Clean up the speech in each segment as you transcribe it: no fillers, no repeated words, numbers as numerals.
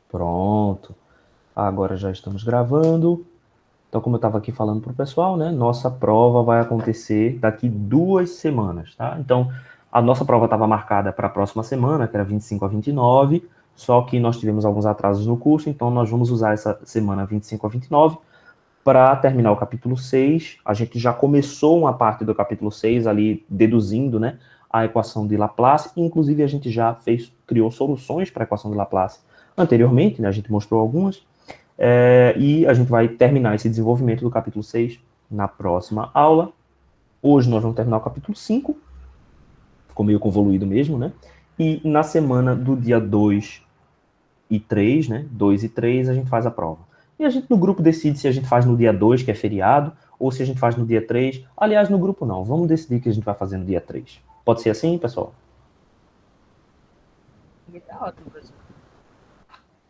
Pronto. Agora já estamos gravando. Então, como eu estava aqui falando para o pessoal, né? Nossa prova vai acontecer daqui 2 semanas, tá? Então, a nossa prova estava marcada para a próxima semana, que era 25 a 29, só que nós tivemos alguns atrasos no curso, então nós vamos usar essa semana 25 a 29 para terminar o capítulo 6. A gente já começou uma parte do capítulo 6 ali, deduzindo, né? A equação de Laplace, e inclusive a gente já criou soluções para a equação de Laplace anteriormente, né? A gente mostrou algumas. E a gente vai terminar esse desenvolvimento do capítulo 6 na próxima aula. Hoje nós vamos terminar o capítulo 5, ficou meio convoluído mesmo, né? E na semana do dia 2 e 3, né? 2 e 3 a gente faz a prova. E a gente no grupo decide se a gente faz no dia 2, que é feriado, ou se a gente faz no dia 3. Aliás, no grupo não, vamos decidir que a gente vai fazer no dia 3. Pode ser assim, pessoal? Tá ótimo, professor.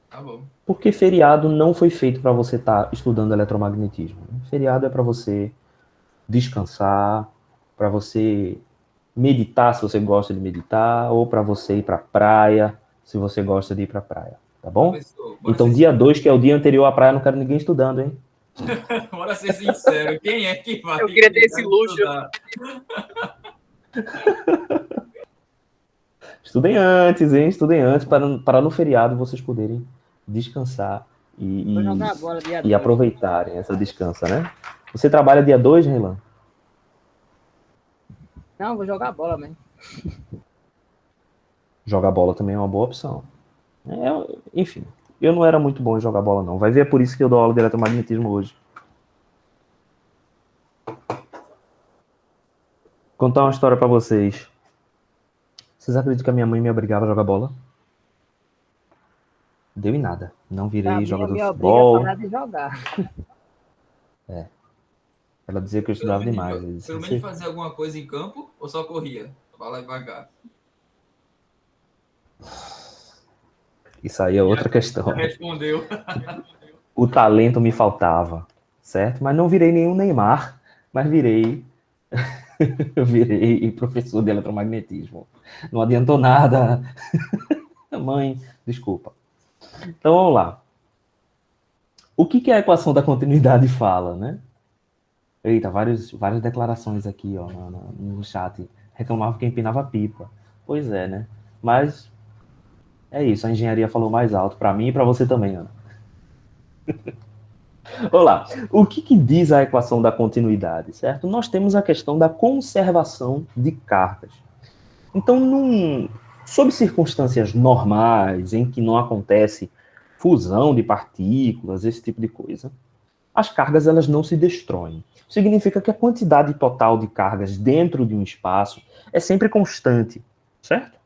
Tá bom. Porque feriado não foi feito para você estar estudando eletromagnetismo. Feriado é para você descansar, para você meditar se você gosta de meditar, ou para você ir para a praia se você gosta de ir para a praia, tá bom? Professor, bora Então, ser, dia 2, que é o dia anterior à praia, não quero ninguém estudando, hein? bora ser sincero. Quem é que vai Eu queria ter esse luxo. estudar? Estudem antes, hein? Estudem antes, para no feriado vocês poderem descansar Vou jogar a bola dia e 2. aproveitarem essa descansa, né? Você trabalha dia 2, Reilan? Não, vou jogar a bola mesmo. Jogar bola também é uma boa opção. Enfim, eu não era muito bom em jogar bola, não. Vai ver, é por isso que eu dou aula de eletromagnetismo hoje. Contar uma história para vocês. Vocês acreditam que a minha mãe me obrigava a jogar bola? Deu em nada. Não virei jogador de Me obriga a futebol. parar de jogar. Ela dizia que eu estudava demais. Eu disse, Pelo menos fazer alguma coisa em campo ou só corria? Pra lá e pra cá. Isso aí é outra questão. Já respondeu. O talento me faltava, certo? Mas não virei nenhum Neymar, mas virei eu virei professor de eletromagnetismo. Não adiantou nada. Mãe, desculpa. Então vamos lá. O que a equação da continuidade fala, né? Eita, várias declarações aqui, ó, no chat. Reclamava que empinava pipa. Pois é, né? Mas é isso, a engenharia falou mais alto para mim e para você também, Ana. Olá, o que diz a equação da continuidade, certo? Nós temos a questão da conservação de cargas. Então, sob circunstâncias normais, em que não acontece fusão de partículas, esse tipo de coisa, as cargas elas não se destroem. Significa que a quantidade total de cargas dentro de um espaço é sempre constante, certo?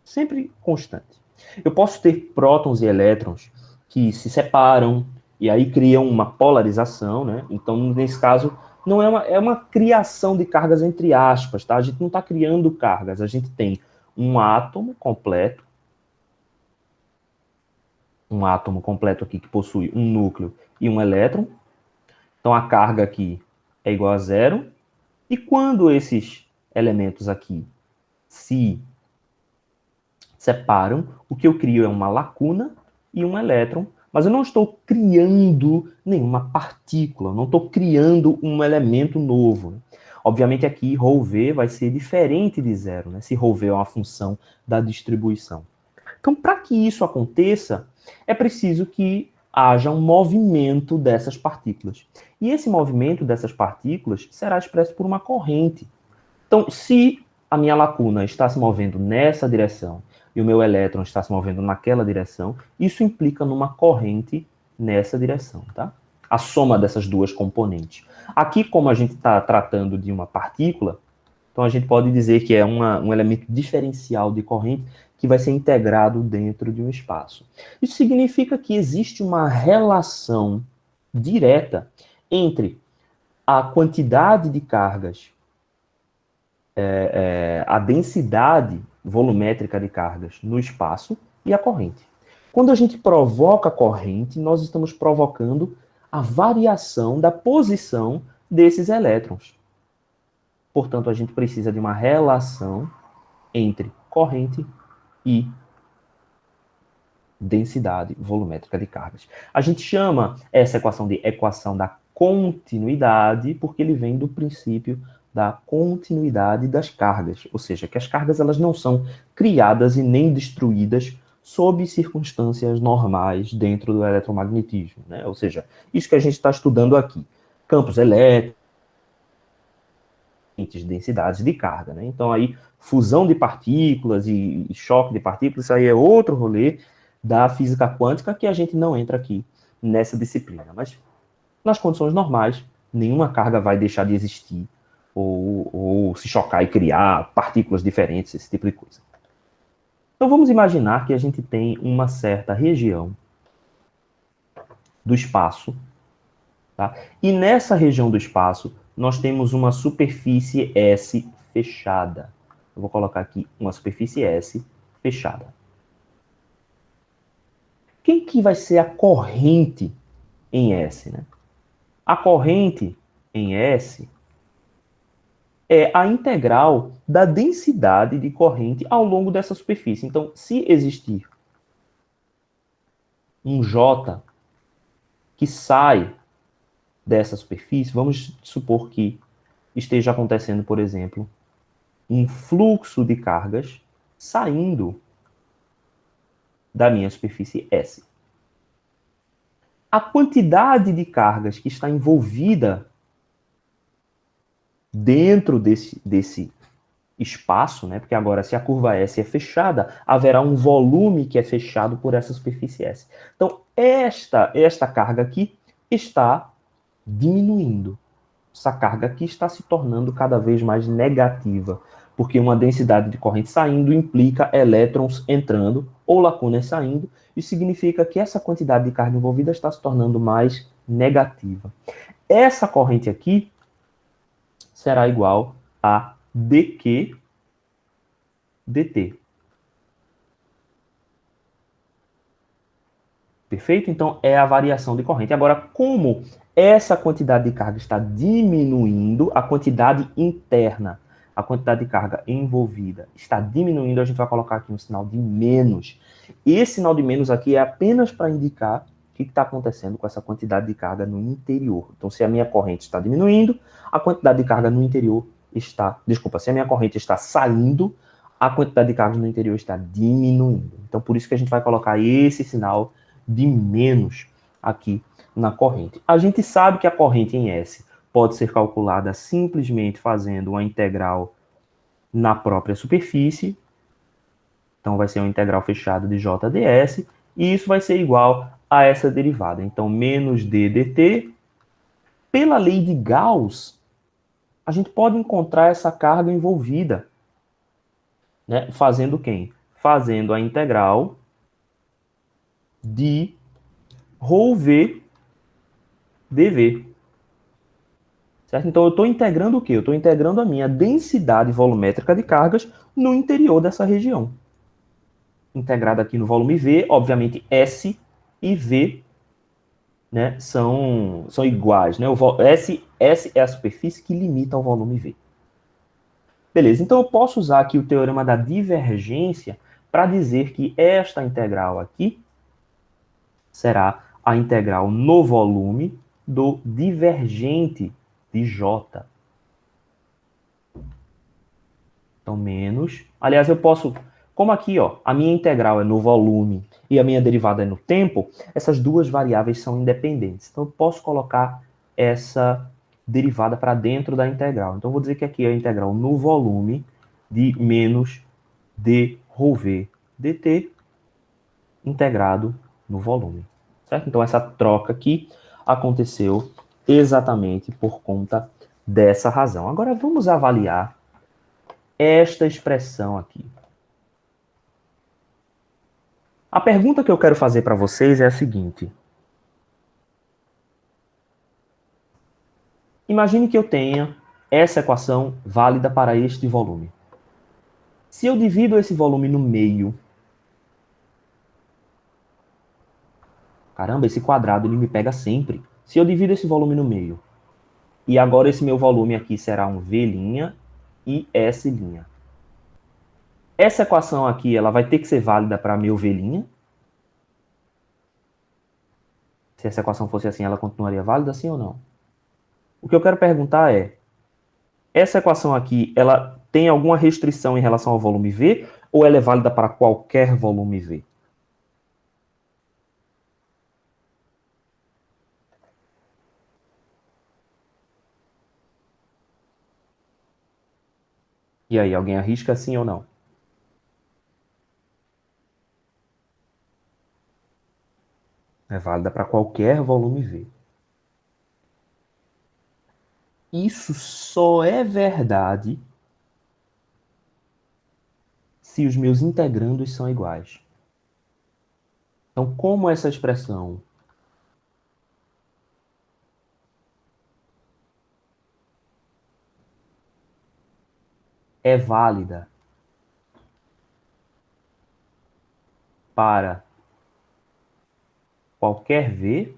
Sempre constante. Eu posso ter prótons e elétrons que se separam e aí criam uma polarização, né? Então, nesse caso, não é uma criação de cargas entre aspas, tá? A gente não está criando cargas, a gente tem um átomo completo aqui que possui um núcleo e um elétron. Então, a carga aqui é igual a zero. E quando esses elementos aqui se separam, o que eu crio é uma lacuna e um elétron, mas eu não estou criando nenhuma partícula, não estou criando um elemento novo. Obviamente aqui ρ v vai ser diferente de zero, né? Se ρ v é uma função da distribuição. Então, para que isso aconteça, é preciso que haja um movimento dessas partículas. E esse movimento dessas partículas será expresso por uma corrente. Então, se a minha lacuna está se movendo nessa direção e o meu elétron está se movendo naquela direção, isso implica numa corrente nessa direção, tá? A soma dessas duas componentes. Aqui, como a gente está tratando de uma partícula, então a gente pode dizer que é um elemento diferencial de corrente que vai ser integrado dentro de um espaço. Isso significa que existe uma relação direta entre a quantidade de cargas, a densidade volumétrica de cargas no espaço e a corrente. Quando a gente provoca a corrente, nós estamos provocando a variação da posição desses elétrons. Portanto, a gente precisa de uma relação entre corrente e densidade volumétrica de cargas. A gente chama essa equação de equação da continuidade, porque ele vem do princípio da continuidade das cargas, ou seja, que as cargas elas não são criadas e nem destruídas sob circunstâncias normais dentro do eletromagnetismo, né? Ou seja, isso que a gente está estudando aqui, campos elétricos, densidades de carga, né? Então aí fusão de partículas e choque de partículas, isso aí é outro rolê da física quântica que a gente não entra aqui nessa disciplina, mas nas condições normais, nenhuma carga vai deixar de existir ou se chocar e criar partículas diferentes, esse tipo de coisa. Então vamos imaginar que a gente tem uma certa região do espaço, tá? E nessa região do espaço nós temos uma superfície S fechada. Eu vou colocar aqui uma superfície S fechada. Quem que vai ser a corrente em S, né? A corrente em S é a integral da densidade de corrente ao longo dessa superfície. Então, se existir um J que sai dessa superfície, vamos supor que esteja acontecendo, por exemplo, um fluxo de cargas saindo da minha superfície S. A quantidade de cargas que está envolvida dentro desse espaço, né? Porque agora, se a curva S é fechada, haverá um volume que é fechado por essa superfície S. Então, esta carga aqui está diminuindo. Essa carga aqui está se tornando cada vez mais negativa, porque uma densidade de corrente saindo implica elétrons entrando ou lacunas saindo, e significa que essa quantidade de carga envolvida está se tornando mais negativa. Essa corrente aqui será igual a dQ dt. Perfeito? Então, é a variação de corrente. Agora, como essa quantidade de carga está diminuindo, a quantidade interna, a quantidade de carga envolvida está diminuindo, a gente vai colocar aqui um sinal de menos. Esse sinal de menos aqui é apenas para indicar o que está acontecendo com essa quantidade de carga no interior. Então, se a minha corrente está diminuindo, a quantidade de carga no interior está... Desculpa, se a minha corrente está saindo, a quantidade de carga no interior está diminuindo. Então, por isso que a gente vai colocar esse sinal de menos aqui na corrente. A gente sabe que a corrente em S pode ser calculada simplesmente fazendo uma integral na própria superfície. Então, vai ser uma integral fechada de J ds, e isso vai ser igual a essa derivada. Então, menos d dt. Pela lei de Gauss, a gente pode encontrar essa carga envolvida, né? Fazendo quem? Fazendo a integral de ρv dv. Certo? Então, eu estou integrando o quê? Eu estou integrando a minha densidade volumétrica de cargas no interior dessa região. Integrada aqui no volume V, obviamente S e V, né, são iguais. Né? S é a superfície que limita ao volume V. Beleza, então eu posso usar aqui o teorema da divergência para dizer que esta integral aqui será a integral no volume do divergente de J. Então, menos... Aliás, eu posso... Como aqui, ó, a minha integral é no volume e a minha derivada é no tempo, essas duas variáveis são independentes. Então, eu posso colocar essa derivada para dentro da integral. Então, eu vou dizer que aqui é a integral no volume de menos d ρv dt integrado no volume. Certo? Então, essa troca aqui aconteceu exatamente por conta dessa razão. Agora, vamos avaliar esta expressão aqui. A pergunta que eu quero fazer para vocês é a seguinte. Imagine que eu tenha essa equação válida para este volume. Se eu divido esse volume no meio... Caramba, esse quadrado ele me pega sempre. Se eu divido esse volume no meio, e agora esse meu volume aqui será um V' e S'. Essa equação aqui ela vai ter que ser válida para meu V'? Se essa equação fosse assim, ela continuaria válida, sim ou não? O que eu quero perguntar é, essa equação aqui, ela tem alguma restrição em relação ao volume V, ou ela é válida para qualquer volume V? E aí, alguém arrisca sim ou não? É válida para qualquer volume V. Isso só é verdade se os meus integrandos são iguais. Então, como essa expressão é válida para qualquer V,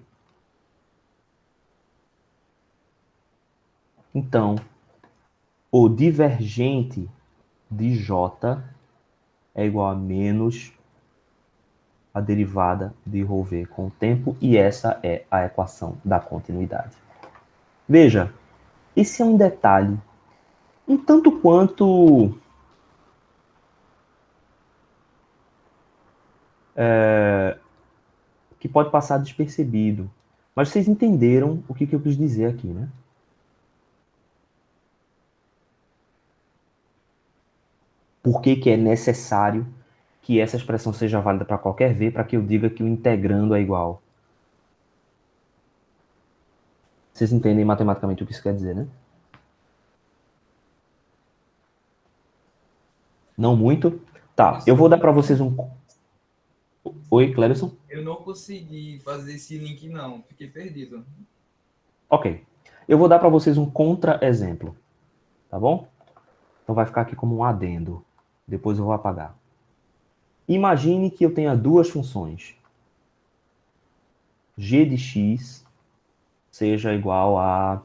então o divergente de J é igual a menos a derivada de ρV com o tempo, e essa é a equação da continuidade. Veja, esse é um detalhe um tanto quanto que pode passar despercebido. Mas vocês entenderam o que eu quis dizer aqui, né? Por que é necessário que essa expressão seja válida para qualquer V, para que eu diga que o integrando é igual? Vocês entendem matematicamente o que isso quer dizer, né? Não muito? Tá, eu vou dar para vocês um... Oi, Clebson? Eu não consegui fazer esse link, não. Fiquei perdido. Ok. Eu vou dar para vocês um contra-exemplo, tá bom? Então vai ficar aqui como um adendo. Depois eu vou apagar. Imagine que eu tenha duas funções. G de x seja igual a...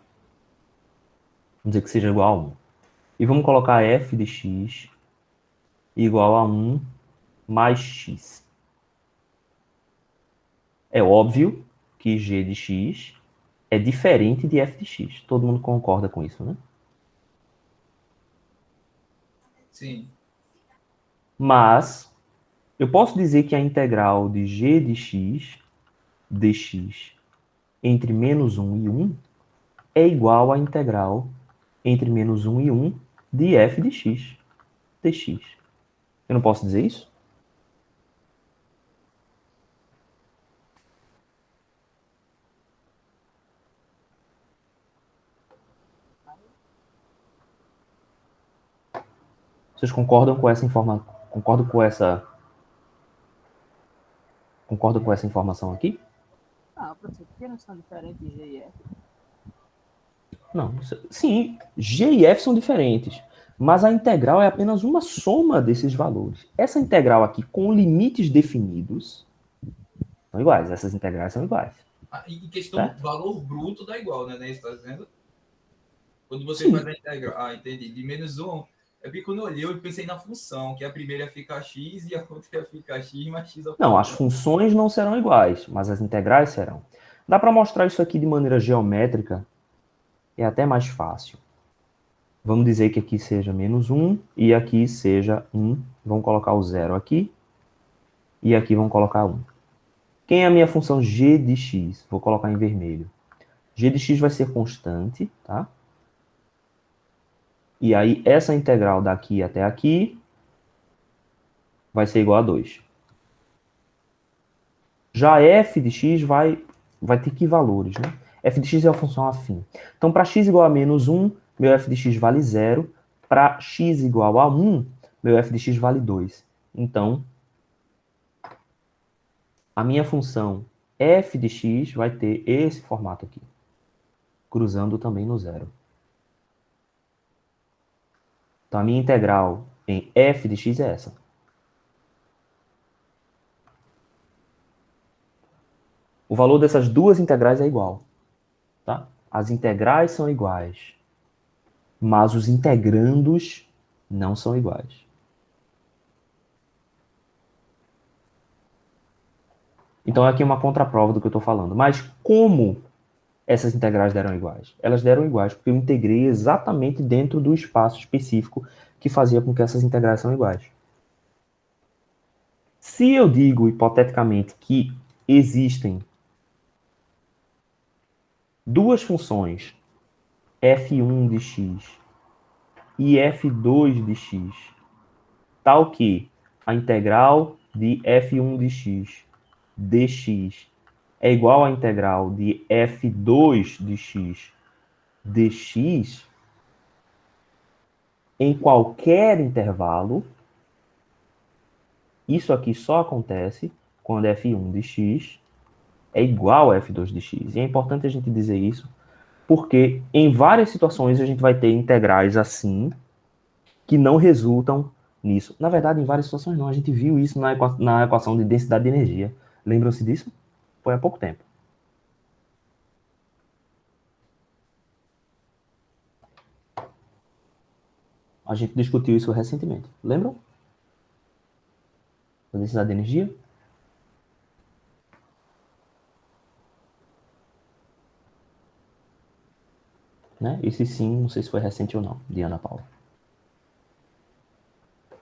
Vamos dizer que seja igual a 1. E vamos colocar f de x igual a 1 mais x. É óbvio que g de x é diferente de f de x. Todo mundo concorda com isso, né? Sim. Mas eu posso dizer que a integral de g de x dx entre menos 1 e 1 é igual à integral entre menos 1 e 1 de f de x dx. Eu não posso dizer isso? Vocês concordam com essa informação? Concordam com essa informação aqui? Ah, professor, por que não são diferentes de G e F? Não. Sim, G e F são diferentes, mas a integral é apenas uma soma desses valores. Essa integral aqui, com limites definidos, são iguais. Essas integrais são iguais. Ah, em questão Certo? do valor bruto dá igual, né? Isso tá dizendo? Quando você Sim. faz a integral. Ah, entendi. De menos 1. É porque quando eu olhei, eu pensei na função, que a primeira ia ficar x e a outra ia ficar x mais x ao Não, as quadrado. funções não serão iguais, mas as integrais serão. Dá para mostrar isso aqui de maneira geométrica, é até mais fácil. Vamos dizer que aqui seja menos 1 e aqui seja 1. Vamos colocar o 0 aqui e aqui vamos colocar 1. Quem é a minha função g de x? Vou colocar em vermelho. G de x vai ser constante, tá? E aí essa integral daqui até aqui vai ser igual a 2. Já f de x vai ter que valores, né? F de x é uma função afim. Então, para x igual a menos 1, meu f de x vale 0. Para x igual a 1, meu f de x vale 2. Então, a minha função f de x vai ter esse formato aqui, cruzando também no 0. Então, a minha integral em f de x é essa. O valor dessas duas integrais é igual, tá? As integrais são iguais, mas os integrandos não são iguais. Então, aqui é uma contraprova do que eu estou falando. Mas como essas integrais deram iguais? Elas deram iguais porque eu integrei exatamente dentro do espaço específico que fazia com que essas integrais são iguais. Se eu digo, hipoteticamente, que existem duas funções, f1 de x e f2 de x, tal que a integral de f1 de x dx é igual à integral de f2 de x dx, em qualquer intervalo, isso aqui só acontece quando f1 de x é igual a f2 de x. E é importante a gente dizer isso, porque em várias situações a gente vai ter integrais assim, que não resultam nisso. Na verdade, em várias situações não. A gente viu isso na equação de densidade de energia. Lembram-se disso? Foi há pouco tempo. A gente discutiu isso recentemente. Lembram? Da densidade de energia? Né? Esse sim, não sei se foi recente ou não, de Ana Paula.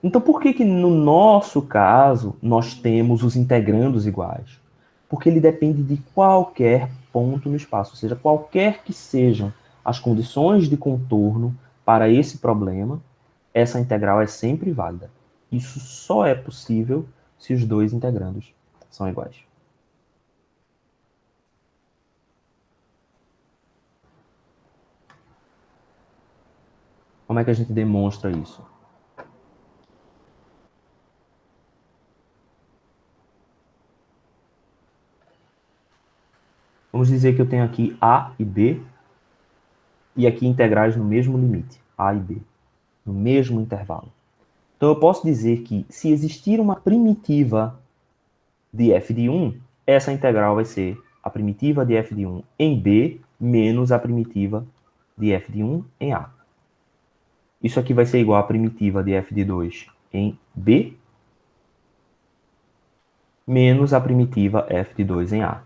Então, por que no nosso caso nós temos os integrandos iguais? Porque ele depende de qualquer ponto no espaço, ou seja, qualquer que sejam as condições de contorno para esse problema, essa integral é sempre válida. Isso só é possível se os dois integrandos são iguais. Como é que a gente demonstra isso? Vamos dizer que eu tenho aqui A e B, e aqui integrais no mesmo limite, A e B, no mesmo intervalo. Então eu posso dizer que se existir uma primitiva de f de 1, essa integral vai ser a primitiva de f de 1 em B menos a primitiva de f de 1 em A. Isso aqui vai ser igual à primitiva de f de 2 em B menos a primitiva f de 2 em A.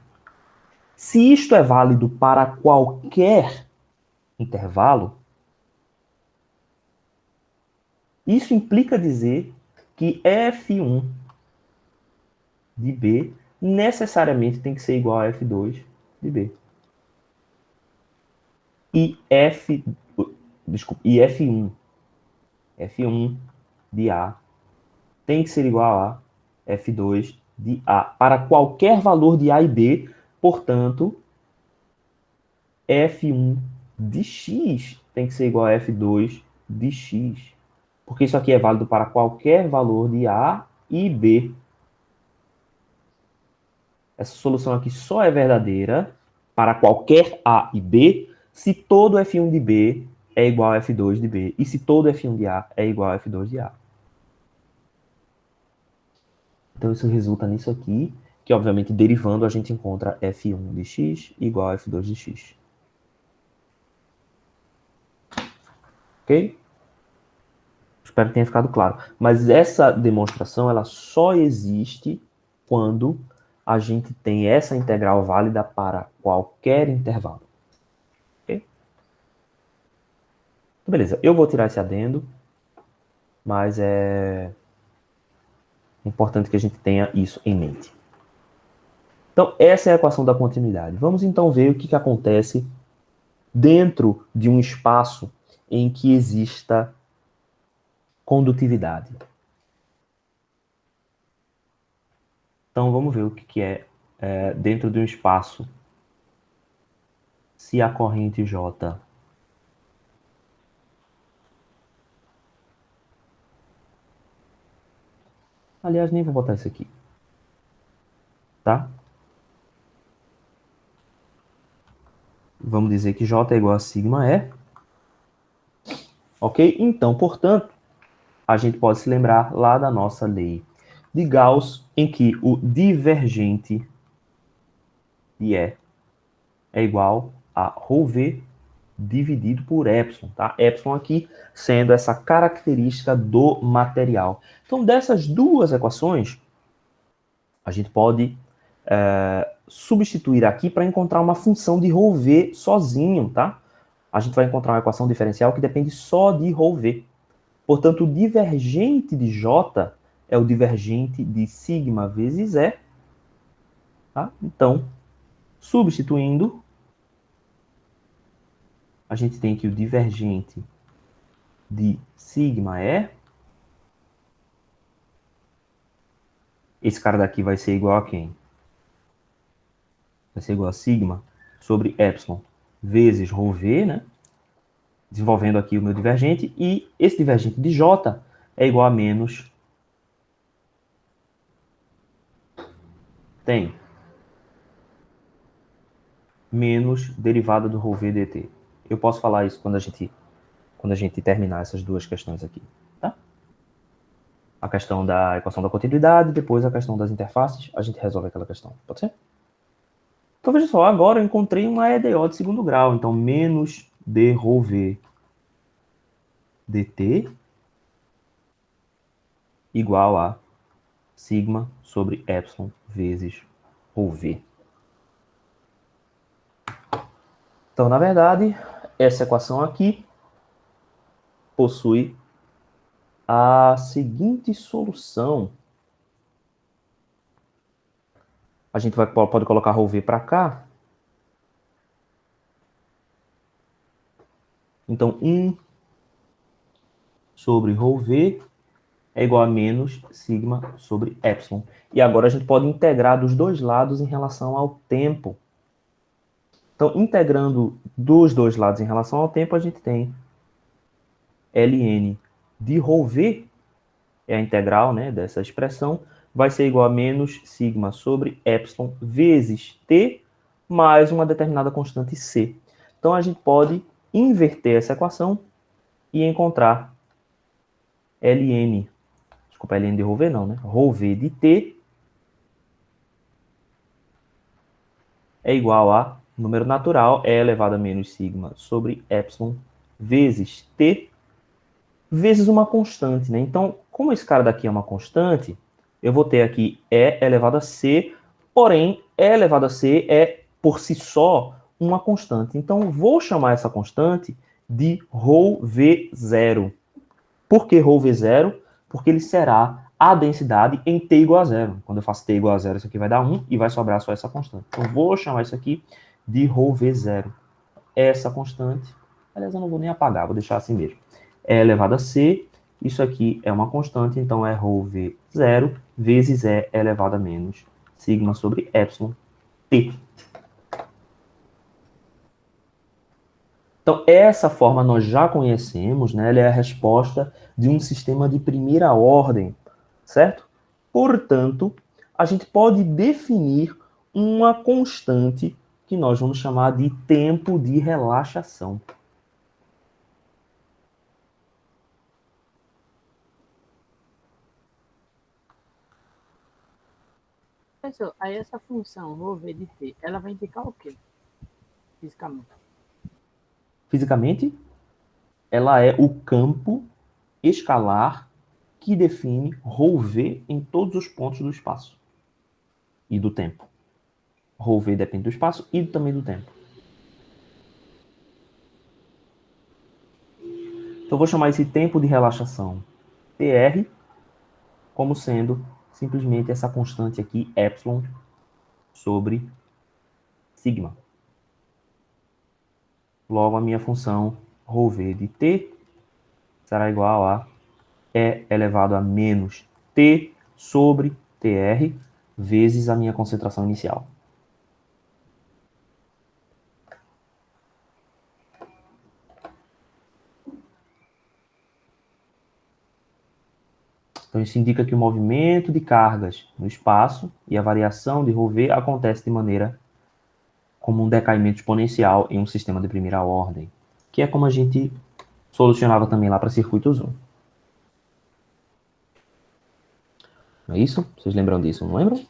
Se isto é válido para qualquer intervalo, isso implica dizer que f1 de B necessariamente tem que ser igual a f2 de B. E F1 de A tem que ser igual a F2 de A para qualquer valor de A e B, portanto, F1 de X tem que ser igual a F2 de X. Porque isso aqui é válido para qualquer valor de A e B. Essa solução aqui só é verdadeira para qualquer A e B se todo F1 de B é igual a F2 de B e se todo F1 de A é igual a F2 de A. Então isso resulta nisso aqui, que obviamente derivando a gente encontra F1 de x igual a F2 de x. Ok? Espero que tenha ficado claro. Mas essa demonstração ela só existe quando a gente tem essa integral válida para qualquer intervalo. Ok? Então, beleza, eu vou tirar esse adendo, mas é importante que a gente tenha isso em mente. Então, essa é a equação da continuidade. Vamos então ver o que acontece dentro de um espaço em que exista condutividade. Então, vamos ver o que é dentro de um espaço. Se a corrente J aliás, nem vou botar isso aqui. Tá? Vamos dizer que J é igual a sigma E. Ok? Então, portanto, a gente pode se lembrar lá da nossa lei de Gauss, em que o divergente de E é igual a ρV dividido por epsilon, tá? Epsilon aqui sendo essa característica do material. Então, dessas duas equações, a gente pode substituir aqui para encontrar uma função de rho v sozinho, tá? A gente vai encontrar uma equação diferencial que depende só de rho v. Portanto, o divergente de J é o divergente de sigma vezes E. Tá? Então, substituindo, a gente tem que o divergente de sigma E, esse cara daqui vai ser igual a quem? Vai ser igual a sigma sobre epsilon vezes rho v, né? Desenvolvendo aqui o meu divergente, e esse divergente de J é igual a menos tem menos derivada do rho v dt. Eu posso falar isso quando a gente terminar essas duas questões aqui, tá? A questão da equação da continuidade, depois a questão das interfaces, a gente resolve aquela questão, pode ser? Então, veja só, agora eu encontrei uma EDO de segundo grau, então menos d rho v dt igual a sigma sobre epsilon vezes rho v. Então, na verdade, essa equação aqui possui a seguinte solução. A gente pode colocar rho v para cá. Então, 1 sobre rho v é igual a menos sigma sobre epsilon. E agora a gente pode integrar dos dois lados em relação ao tempo. Então, integrando dos dois lados em relação ao tempo, a gente tem ln de rho v, é a integral, né, dessa expressão, vai ser igual a menos sigma sobre epsilon vezes t mais uma determinada constante c. Então, a gente pode inverter essa equação e encontrar ln, desculpa, ln de rho v não, né? Rho v de t é igual a número natural, e elevado a menos sigma sobre epsilon vezes t vezes uma constante, né? Então, como esse cara daqui é uma constante, eu vou ter aqui e elevado a c, porém, e elevado a c é, por si só, uma constante. Então, vou chamar essa constante de ρ v0. Por que ρ v0? Porque ele será a densidade em t igual a 0. Quando eu faço t igual a 0, isso aqui vai dar 1 e vai sobrar só essa constante. Então, vou chamar isso aqui de ρ v0. Essa constante, aliás, eu não vou nem apagar, vou deixar assim mesmo. É elevado a c, isso aqui é uma constante, então é ρ v0 vezes e elevado a menos sigma sobre epsilon t. Então, essa forma nós já conhecemos, né? Ela é a resposta de um sistema de primeira ordem, certo? Portanto, a gente pode definir uma constante que nós vamos chamar de tempo de relaxação. Professor, aí essa função ρ v de t, ela vai indicar o quê? Fisicamente. Fisicamente, ela é o campo escalar que define ρ v em todos os pontos do espaço e do tempo. Ρ v depende do espaço e também do tempo. Então, eu vou chamar esse tempo de relaxação Tr como sendo simplesmente essa constante aqui, epsilon, sobre sigma. Logo, a minha função ρ v de t será igual a E elevado a menos t sobre Tr vezes a minha concentração inicial. Então, isso indica que o movimento de cargas no espaço e a variação de ρ v acontece de maneira como um decaimento exponencial em um sistema de primeira ordem, que é como a gente solucionava também lá para circuitos 1. Não é isso? Vocês lembram disso, não lembram?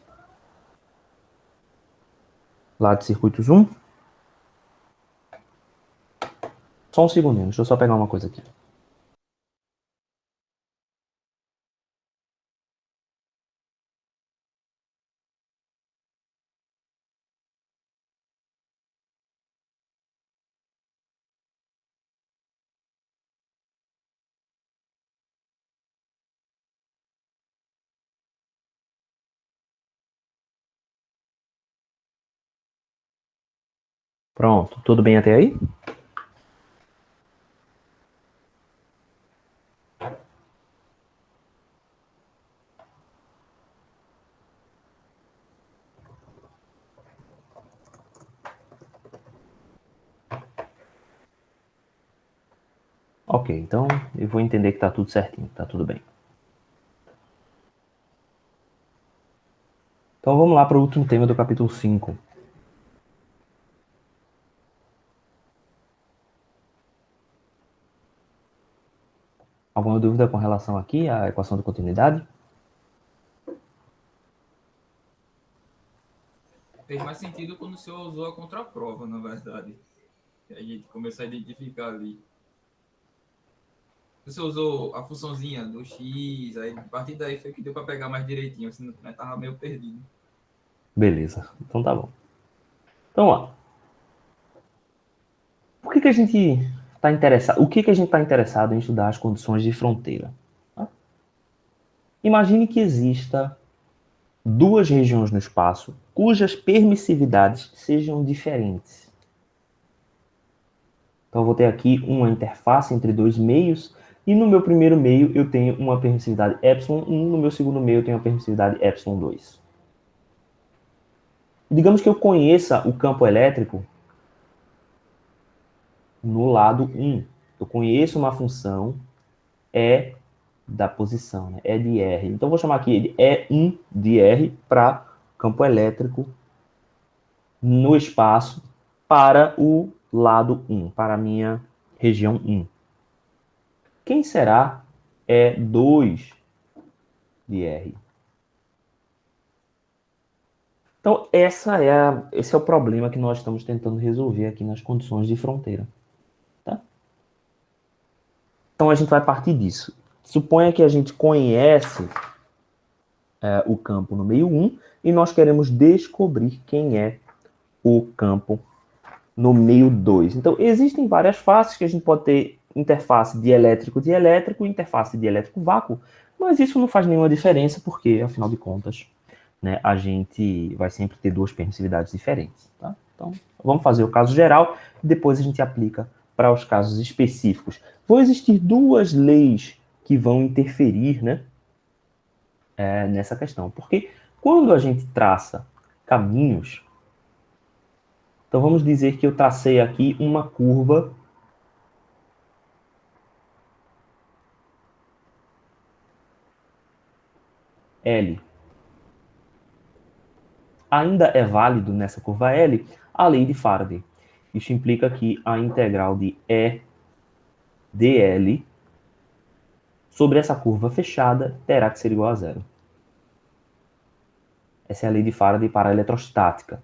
Lá de circuitos 1. Só um segundinho, deixa eu só pegar uma coisa aqui. Pronto, tudo bem até aí? Ok, então eu vou entender que está tudo certinho, está tudo bem. Então vamos lá para o último tema do capítulo 5. Alguma dúvida com relação aqui à equação de continuidade? Fez mais sentido quando o senhor usou a contraprova, na verdade. A gente começou a identificar ali. Você usou a funçãozinha do x, aí a partir daí foi que deu para pegar mais direitinho, senão nós tava meio perdido. Beleza, então tá bom. Então, ó. Por que a gente está interessado? O que a gente está interessado em estudar as condições de fronteira? Tá? Imagine que exista duas regiões no espaço cujas permissividades sejam diferentes. Então eu vou ter aqui uma interface entre dois meios, e no meu primeiro meio eu tenho uma permissividade epsilon 1, no meu segundo meio eu tenho uma permissividade epsilon 2. Digamos que eu conheça o campo elétrico no lado 1. Eu conheço uma função E da posição, né? E de R. Então, eu vou chamar aqui de E1 de R para campo elétrico no espaço para o lado 1, para a minha região 1. Quem será E2 de R? Então, esse é o problema que nós estamos tentando resolver aqui nas condições de fronteira. Tá? Então, a gente vai partir disso. Suponha que a gente conhece o campo no meio 1 e nós queremos descobrir quem é o campo no meio 2. Então, existem várias faces que a gente pode ter interface de elétrico e interface de elétrico vácuo, mas isso não faz nenhuma diferença porque, afinal de contas, né, a gente vai sempre ter duas permissividades diferentes. Tá? Então, vamos fazer o caso geral e depois a gente aplica para os casos específicos. Vão existir duas leis que vão interferir, né, nessa questão, porque quando a gente traça caminhos, então vamos dizer que eu tracei aqui uma curva L. Ainda é válido nessa curva L a lei de Faraday. Isso implica que a integral de E dl sobre essa curva fechada terá que ser igual a zero. Essa é a lei de Faraday para a eletrostática.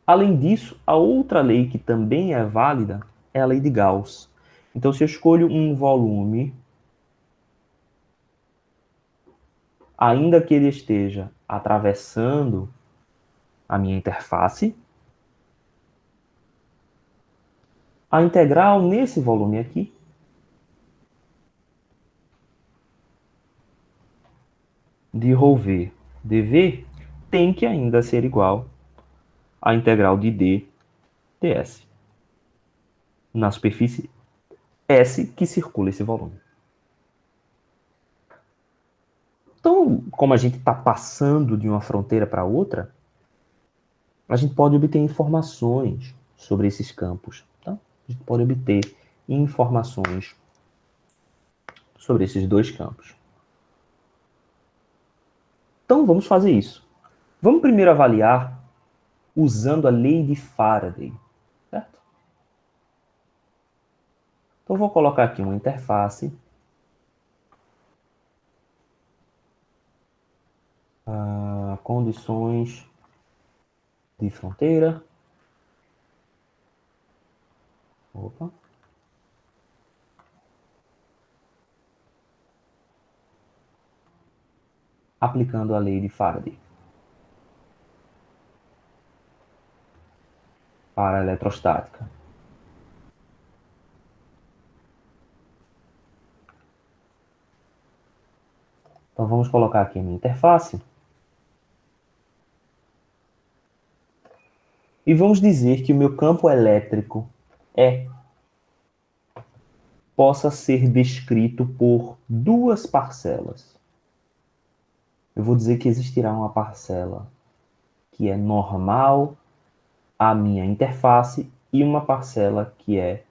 Além disso, a outra lei que também é válida é a lei de Gauss. Então, se eu escolho um volume, ainda que ele esteja atravessando a minha interface, a integral nesse volume aqui de ρv dv tem que ainda ser igual à integral de d ds na superfície S que circula esse volume. Então, como a gente está passando de uma fronteira para outra, a gente pode obter informações sobre esses campos. Tá? A gente pode obter informações sobre esses dois campos. Então, vamos fazer isso. Vamos primeiro avaliar usando a lei de Faraday. Certo? Então, eu vou colocar aqui uma interface. Condições de fronteira. Opa. Aplicando a lei de Faraday para a eletrostática. Então vamos colocar aqui a minha interface. E vamos dizer que o meu campo elétrico possa ser descrito por duas parcelas. Eu vou dizer que existirá uma parcela que é normal à minha interface e uma parcela que é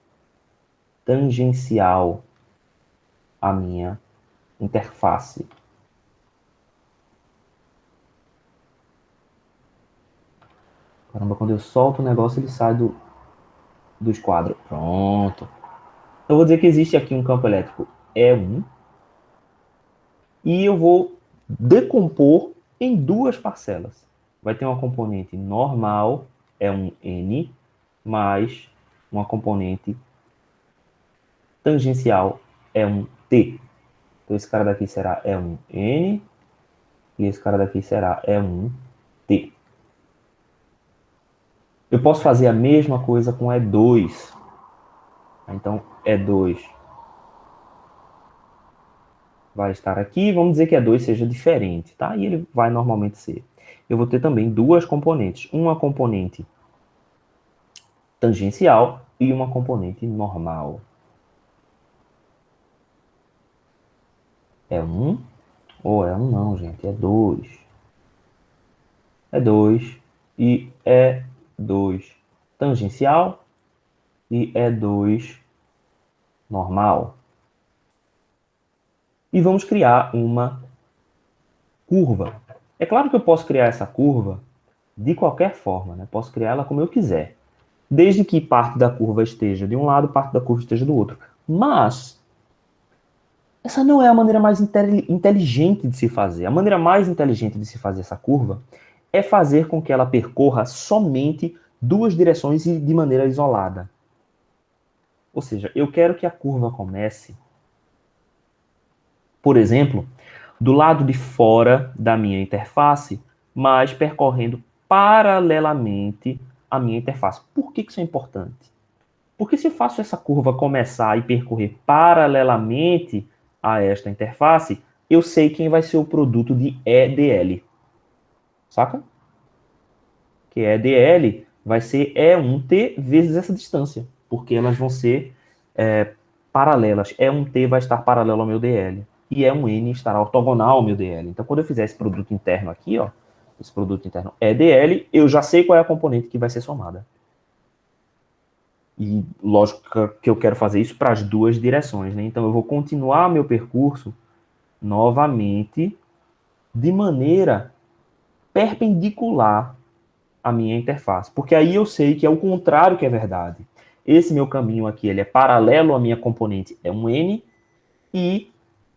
tangencial à minha interface. Caramba, quando eu solto o negócio, ele sai do esquadro. Pronto. Eu vou dizer que existe aqui um campo elétrico E1 e eu vou decompor em duas parcelas. Vai ter uma componente normal, E1N, mais uma componente tangencial, E1T. Então esse cara daqui será E1N e esse cara daqui será E1T. Eu posso fazer a mesma coisa com E2. Então, E2 vai estar aqui. Vamos dizer que E2 seja diferente, tá? E ele vai normalmente ser. Eu vou ter também duas componentes. Uma componente tangencial e uma componente normal. É 1 ou é 1 não, gente. É 2. É 2 e é 2 tangencial e é 2 normal. E vamos criar uma curva. É claro que eu posso criar essa curva de qualquer forma, né? Posso criar ela como eu quiser. Desde que parte da curva esteja de um lado, parte da curva esteja do outro. Mas essa não é a maneira mais inteligente de se fazer. A maneira mais inteligente de se fazer essa curva é fazer com que ela percorra somente duas direções e de maneira isolada. Ou seja, eu quero que a curva comece, por exemplo, do lado de fora da minha interface, mas percorrendo paralelamente à minha interface. Por que isso é importante? Porque se eu faço essa curva começar e percorrer paralelamente a esta interface, eu sei quem vai ser o produto de EDL. Saca? Que EDL vai ser E1T vezes essa distância, porque elas vão ser paralelas. E1T vai estar paralelo ao meu DL. E E1N estará ortogonal ao meu DL. Então, quando eu fizer esse produto interno aqui, ó, esse produto interno EDL, eu já sei qual é a componente que vai ser somada. E lógico que eu quero fazer isso para as duas direções, né? Então eu vou continuar meu percurso novamente de maneira perpendicular à minha interface, porque aí eu sei que é o contrário que é verdade. Esse meu caminho aqui, ele é paralelo à minha componente E1N e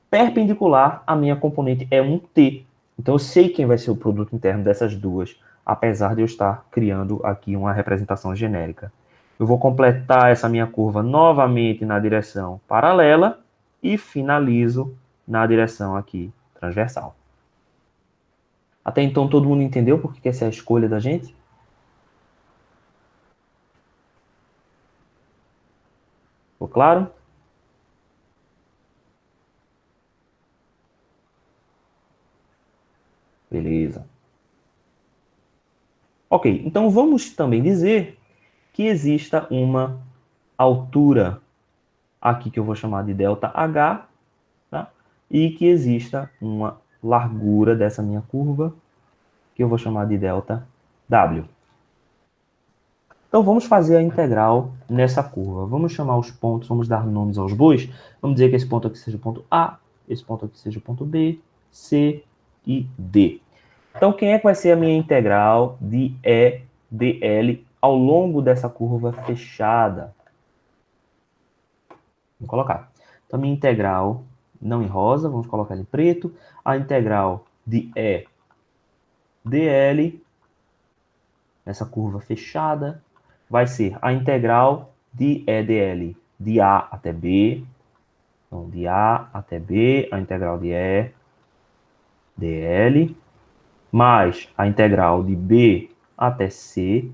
perpendicular à minha componente E1T. Então eu sei quem vai ser o produto interno dessas duas, apesar de eu estar criando aqui uma representação genérica. Eu vou completar essa minha curva novamente na direção paralela e finalizo na direção aqui transversal. Até então todo mundo entendeu por que essa é a escolha da gente? Ficou claro? Beleza. Ok, então vamos também dizer que exista uma altura aqui que eu vou chamar de ΔH, tá? E que exista uma largura dessa minha curva que eu vou chamar de ΔW. Então vamos fazer a integral nessa curva. Vamos chamar os pontos, vamos dar nomes aos bois. Vamos dizer que esse ponto aqui seja o ponto A, esse ponto aqui seja o ponto B, C e D. Então quem é que vai ser a minha integral de EDL ao longo dessa curva fechada? Vou colocar. Então, a minha integral, não em rosa, vamos colocar em preto. A integral de EDL, nessa curva fechada, vai ser a integral de EDL de A até B. Então, de A até B, a integral de EDL, mais a integral de B até C,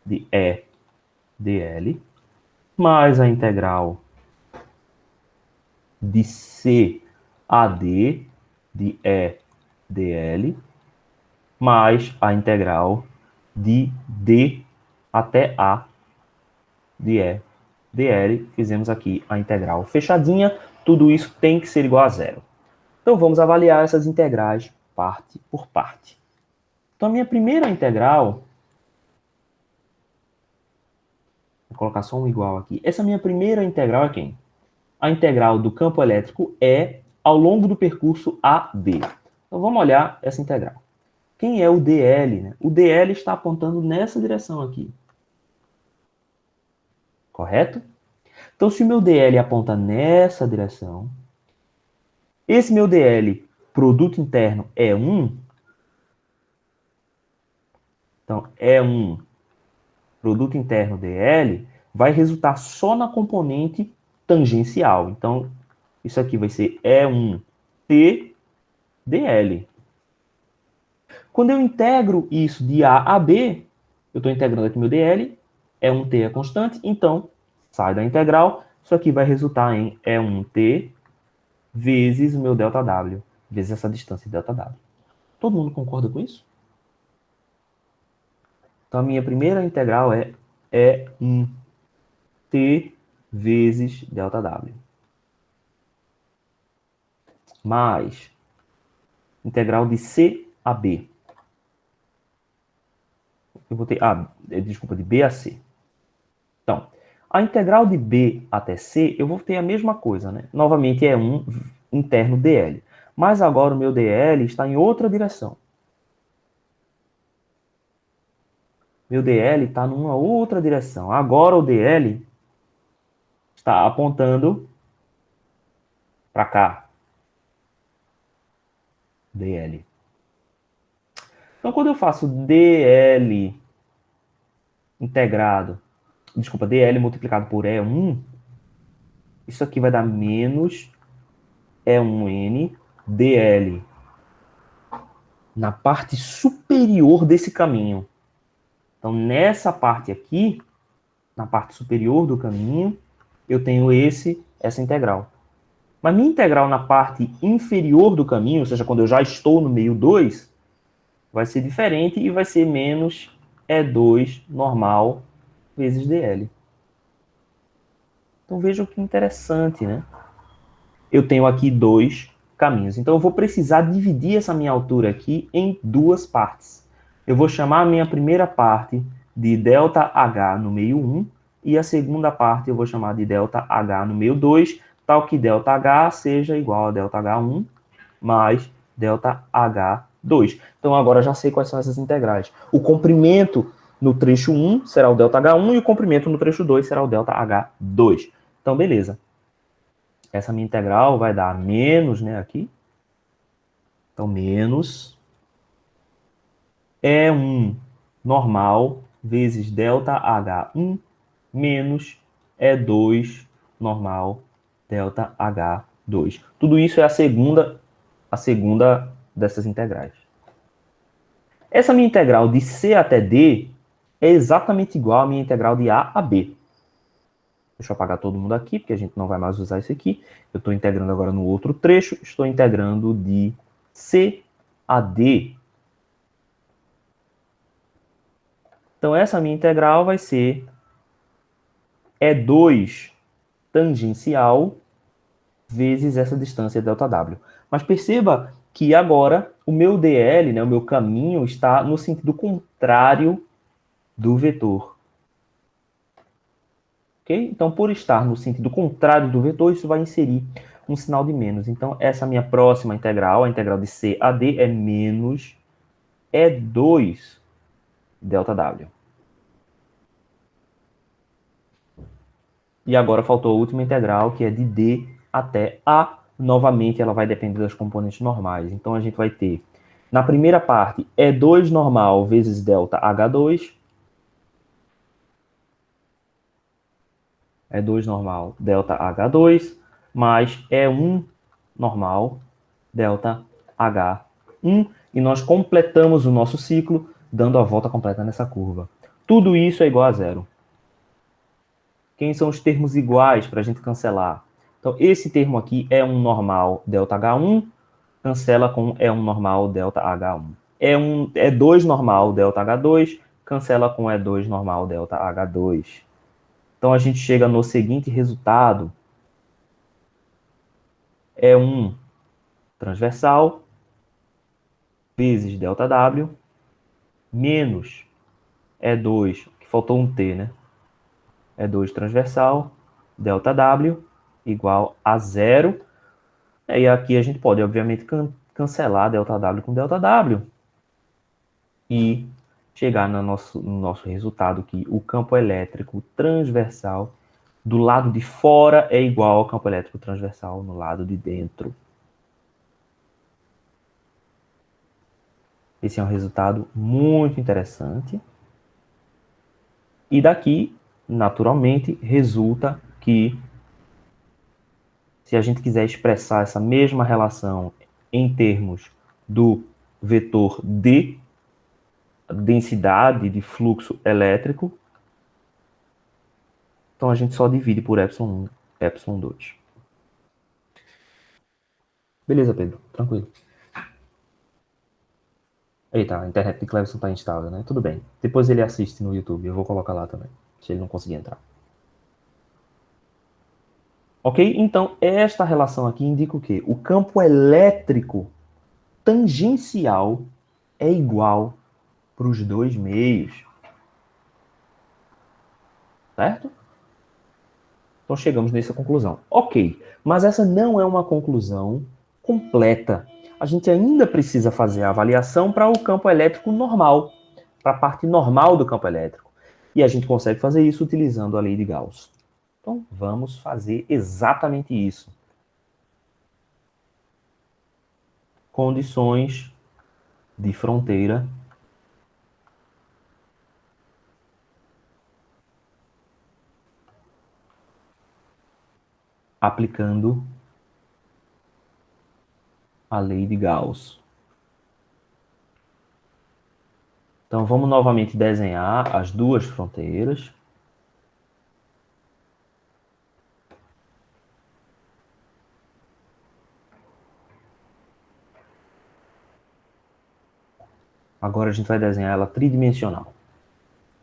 de EDL, mais a integral de C a D, de EDL, mais a integral de D até A de E dl. Fizemos aqui a integral fechadinha. Tudo isso tem que ser igual a zero. Então, vamos avaliar essas integrais parte por parte. Então, a minha primeira integral... Vou colocar só um igual aqui. Essa minha primeira integral é quem? A integral do campo elétrico E ao longo do percurso AB. Então, vamos olhar essa integral. Quem é o dl? Né? O dl está apontando nessa direção aqui. Correto? Então, se o meu dl aponta nessa direção, esse meu dl, produto interno, é 1. Então, E1, produto interno dl, vai resultar só na componente tangencial. Então, isso aqui vai ser E1T dl. Quando eu integro isso de A a B, eu estou integrando aqui meu dl, E1T é constante, então sai da integral, isso aqui vai resultar em E1T vezes o meu ΔW, vezes essa distância ΔW. Todo mundo concorda com isso? Então a minha primeira integral é E1T vezes ΔW. Mais integral de C a B. Eu vou ter, de B a C. Então, a integral de B até C, eu vou ter a mesma coisa, né? Novamente é 1 interno dl. Mas agora o meu dl está em outra direção. Meu dl está numa outra direção. Agora o dl está apontando para cá. dl. Então, quando eu faço dl integrado, dl multiplicado por E1, isso aqui vai dar menos E1N dl na parte superior desse caminho. Então, nessa parte aqui, na parte superior do caminho, eu tenho essa integral. Mas minha integral na parte inferior do caminho, ou seja, quando eu já estou no meio 2, vai ser diferente e vai ser menos E2 normal vezes dl. Então, vejam que interessante, né? Eu tenho aqui 2 caminhos. Então, eu vou precisar dividir essa minha altura aqui em 2 partes. Eu vou chamar a minha primeira parte de ΔH no meio 1 e a segunda parte eu vou chamar de ΔH no meio 2, tal que ΔH seja igual a ΔH1 mais ΔH2. Então, agora eu já sei quais são essas integrais. O comprimento no trecho 1 será o ΔH1 e o comprimento no trecho 2 será o ΔH2. Então, beleza. Essa minha integral vai dar menos, né, aqui. Então, menos E1 normal vezes ΔH1 menos E2 normal ΔH2. Tudo isso é a segunda dessas integrais. Essa minha integral de C até D é exatamente igual à minha integral de A a B. Deixa eu apagar todo mundo aqui, porque a gente não vai mais usar isso aqui. Eu estou integrando agora no outro trecho. Estou integrando de C a D. Então, essa minha integral vai ser E2 tangencial vezes essa distância ΔW. Mas perceba que agora o meu dl, né, o meu caminho, está no sentido contrário do vetor. Okay? Então, por estar no sentido contrário do vetor, isso vai inserir um sinal de menos. Então, essa minha próxima integral, a integral de C a D, é menos E2 ΔW. E agora faltou a última integral, que é de D até A. Novamente, ela vai depender das componentes normais. Então, a gente vai ter, na primeira parte, E2 normal vezes ΔH2. E2 normal ΔH2 mais E1 normal ΔH1. E nós completamos o nosso ciclo dando a volta completa nessa curva. Tudo isso é igual a zero. Quem são os termos iguais para a gente cancelar? Então, esse termo aqui é um normal ΔH1, cancela com E1 normal ΔH1. É 2 normal ΔH2, cancela com E2 normal, delta H2. Então, a gente chega no seguinte resultado. E1 transversal vezes delta W menos E2, que faltou um T, né? E2 transversal, delta W igual a 0. E aqui a gente pode, obviamente, cancelar delta W com delta W e chegar no nosso resultado que o campo elétrico transversal do lado de fora é igual ao campo elétrico transversal no lado de dentro. Esse é um resultado muito interessante. E daqui, naturalmente, resulta que se a gente quiser expressar essa mesma relação em termos do vetor D, densidade de fluxo elétrico, então a gente só divide por epsilon 1, epsilon 2. Beleza, Pedro, tranquilo. Eita, a internet de Cleverson está instável, né? Tudo bem. Depois ele assiste no YouTube, eu vou colocar lá também, se ele não conseguir entrar. Ok? Então, esta relação aqui indica o quê? O campo elétrico tangencial é igual para os dois meios. Certo? Então, chegamos nessa conclusão. Ok, mas essa não é uma conclusão completa. A gente ainda precisa fazer a avaliação para o campo elétrico normal, para a parte normal do campo elétrico. E a gente consegue fazer isso utilizando a lei de Gauss. Então, vamos fazer exatamente isso. Condições de fronteira aplicando a lei de Gauss. Então, vamos novamente desenhar as duas fronteiras. Agora a gente vai desenhar ela tridimensional.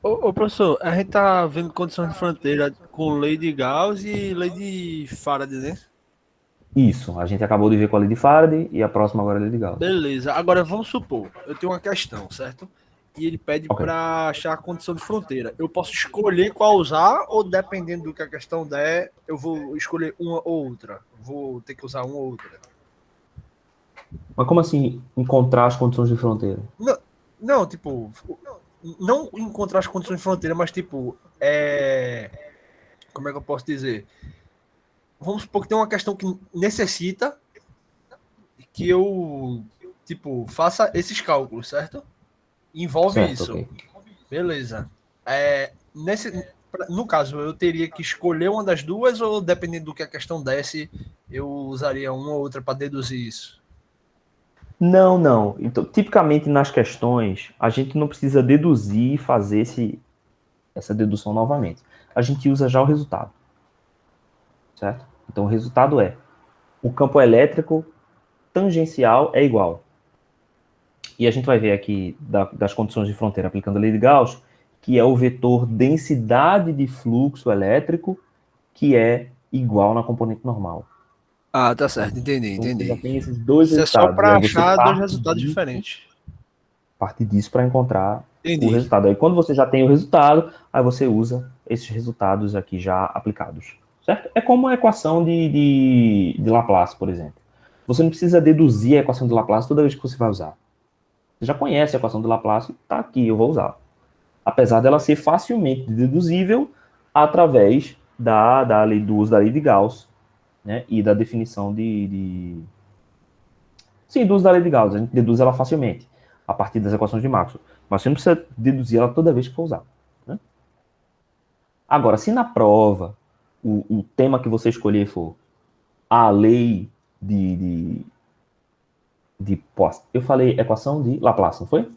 Ô, professor, a gente tá vendo condições de fronteira com lei de Gauss e lei de Faraday, né? Isso, a gente acabou de ver com a lei de Faraday e a próxima agora é a lei de Gauss. Beleza, agora vamos supor, eu tenho uma questão, certo? E ele pede Ok. para achar a condição de fronteira. Eu posso escolher qual usar ou dependendo do que a questão der, eu vou escolher uma ou outra? Vou ter que usar uma ou outra? Mas como assim encontrar as condições de fronteira? Não, tipo, não encontrar as condições de fronteira, mas tipo, como é que eu posso dizer? Vamos supor que tem uma questão que necessita que eu, tipo, faça esses cálculos, certo? Envolve Certo, isso. ok. Beleza. No caso, eu teria que escolher uma das duas ou, dependendo do que a questão desse, eu usaria uma ou outra para deduzir isso? Não, não. Então, tipicamente nas questões, a gente não precisa deduzir e fazer essa dedução novamente. A gente usa já o resultado. Certo? Então, o resultado é o campo elétrico tangencial é igual. E a gente vai ver aqui das condições de fronteira aplicando a lei de Gauss, que é o vetor densidade de fluxo elétrico, que é igual na componente normal. Ah, tá certo, entendi, Então, você já entendi. tem esses dois Isso é só resultados. E para aí você achar dois resultados diferentes. parte disso para encontrar o Entendi. resultado. Aí quando você já tem o resultado, aí você usa esses resultados aqui já aplicados. Certo? É como a equação de Laplace, por exemplo. Você não precisa deduzir a equação de Laplace toda vez que você vai usar. Você já conhece a equação de Laplace, está aqui, eu vou usar. Apesar dela ser facilmente deduzível através do uso da lei de Gauss, né, e da definição Sim, do uso da lei de Gauss. A gente deduz ela facilmente, a partir das equações de Maxwell. Mas você não precisa deduzir ela toda vez que for usar. Né? Agora, se na prova o tema que você escolher for a lei eu falei equação de Laplace, não foi?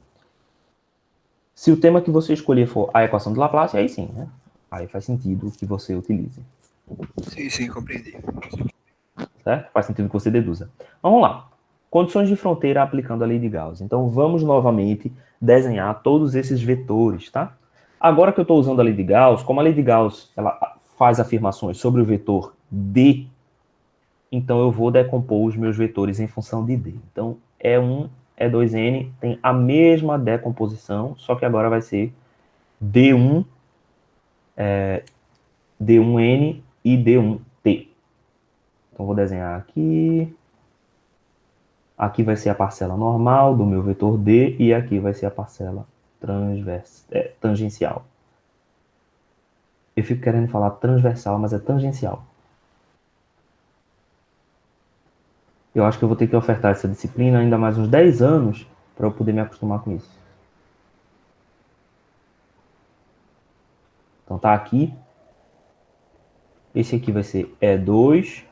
Se o tema que você escolher for a equação de Laplace, aí sim, né? Aí faz sentido que você utilize. Sim, compreendi. Certo? Faz sentido que você deduza. Vamos lá. Condições de fronteira aplicando a lei de Gauss. Então, vamos novamente desenhar todos esses vetores, tá? Agora que eu estou usando a lei de Gauss, como a lei de Gauss ela faz afirmações sobre o vetor D, então eu vou decompor os meus vetores em função de D. Então, E1, E2N tem a mesma decomposição, só que agora vai ser D1, D1N e D1T. Então, vou desenhar aqui. Aqui vai ser a parcela normal do meu vetor D e aqui vai ser a parcela tangencial. Eu fico querendo falar transversal, mas é tangencial. Eu acho que eu vou ter que ofertar essa disciplina ainda mais uns 10 anos para eu poder me acostumar com isso. Então tá aqui. Esse aqui vai ser E2.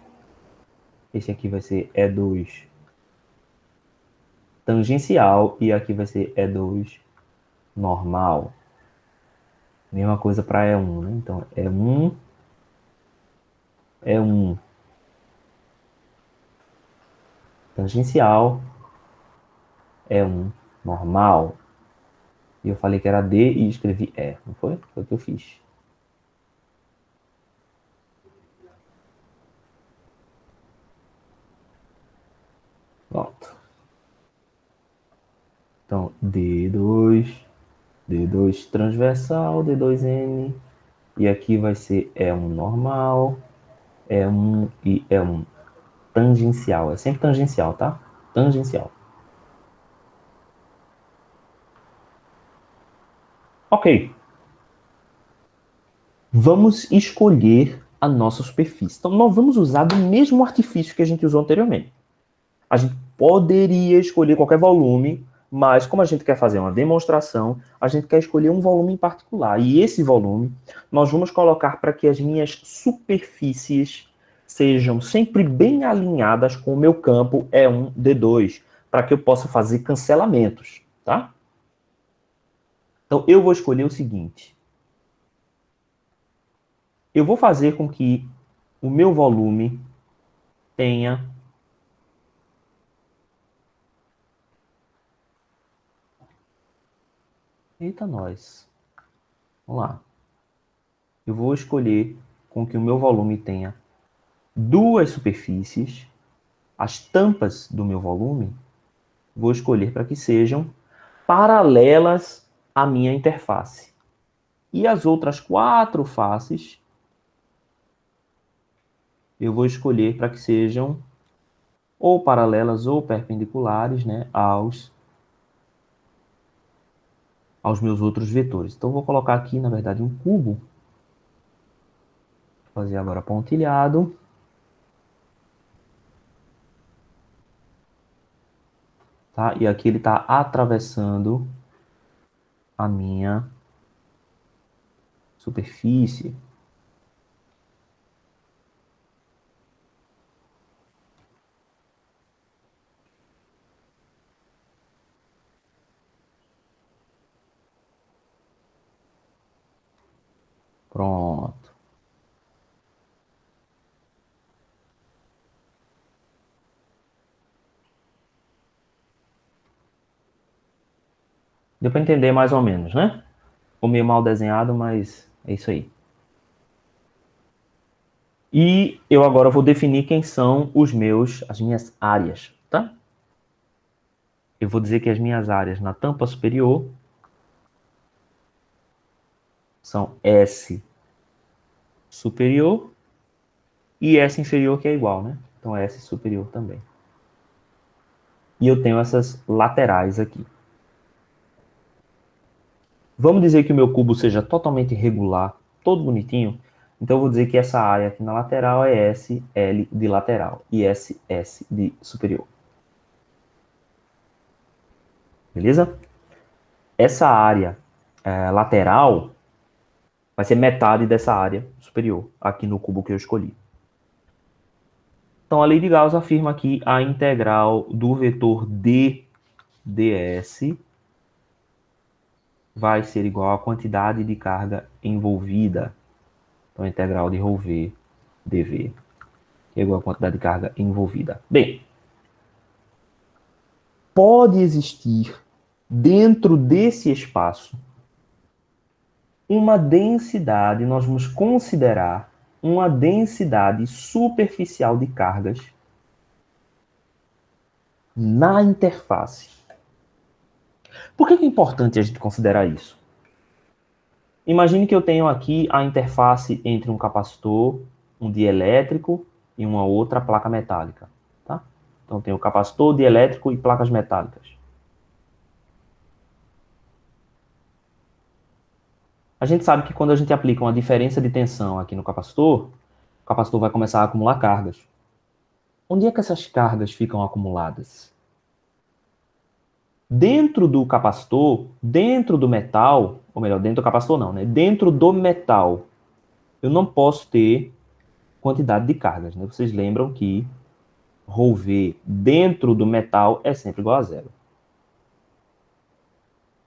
Esse aqui vai ser E2 tangencial e aqui vai ser E2 normal. Mesma coisa para E1, né? Então, E1, E1 tangencial, E1 normal. E eu falei que era D e escrevi E, não foi? Foi o que eu fiz. Pronto. Então, D2 transversal, D2N, e aqui vai ser E1 normal, E1 e E1 tangencial. É sempre tangencial, tá? Tangencial. Ok. Vamos escolher a nossa superfície. Então, nós vamos usar do mesmo artifício que a gente usou anteriormente. A gente poderia escolher qualquer volume, mas como a gente quer fazer uma demonstração, a gente quer escolher um volume em particular. E esse volume nós vamos colocar para que as minhas superfícies sejam sempre bem alinhadas com o meu campo E1, D2, para que eu possa fazer cancelamentos, tá? Então, eu vou escolher o seguinte. Eu vou fazer com que o meu volume tenha Eita, nós. Vamos lá. Eu vou escolher com que o meu volume tenha duas superfícies. As tampas do meu volume, vou escolher para que sejam paralelas à minha interface. E as outras 4 faces, eu vou escolher para que sejam ou paralelas ou perpendiculares, né, aos meus outros vetores. Então, eu vou colocar aqui, na verdade, um cubo. Vou fazer agora pontilhado. Tá? E aqui ele está atravessando a minha superfície. Pronto. Deu para entender mais ou menos, né? Ficou meio mal desenhado, mas é isso aí. E eu agora vou definir quem são as minhas áreas, tá? Eu vou dizer que as minhas áreas na tampa superior são S superior e S inferior, que é igual, né? Então S superior também. E eu tenho essas laterais aqui. Vamos dizer que o meu cubo seja totalmente regular, todo bonitinho. Então eu vou dizer que essa área aqui na lateral é SL de lateral e SS de superior. Beleza? Essa área lateral vai ser metade dessa área superior, aqui no cubo que eu escolhi. Então a lei de Gauss afirma que a integral do vetor D ds vai ser igual à quantidade de carga envolvida. Então a integral de ρv dv é igual à quantidade de carga envolvida. Bem, pode existir dentro desse espaço uma densidade, nós vamos considerar uma densidade superficial de cargas na interface. Por que é importante a gente considerar isso? Imagine que eu tenho aqui a interface entre um capacitor, um dielétrico e uma outra placa metálica. Tá? Então, eu tenho capacitor, dielétrico e placas metálicas. A gente sabe que quando a gente aplica uma diferença de tensão aqui no capacitor, o capacitor vai começar a acumular cargas. Onde é que essas cargas ficam acumuladas? Dentro do capacitor, dentro do metal, ou melhor, dentro do capacitor não, né? Dentro do metal, eu não posso ter quantidade de cargas, né? Vocês lembram que ρV dentro do metal é sempre igual a zero.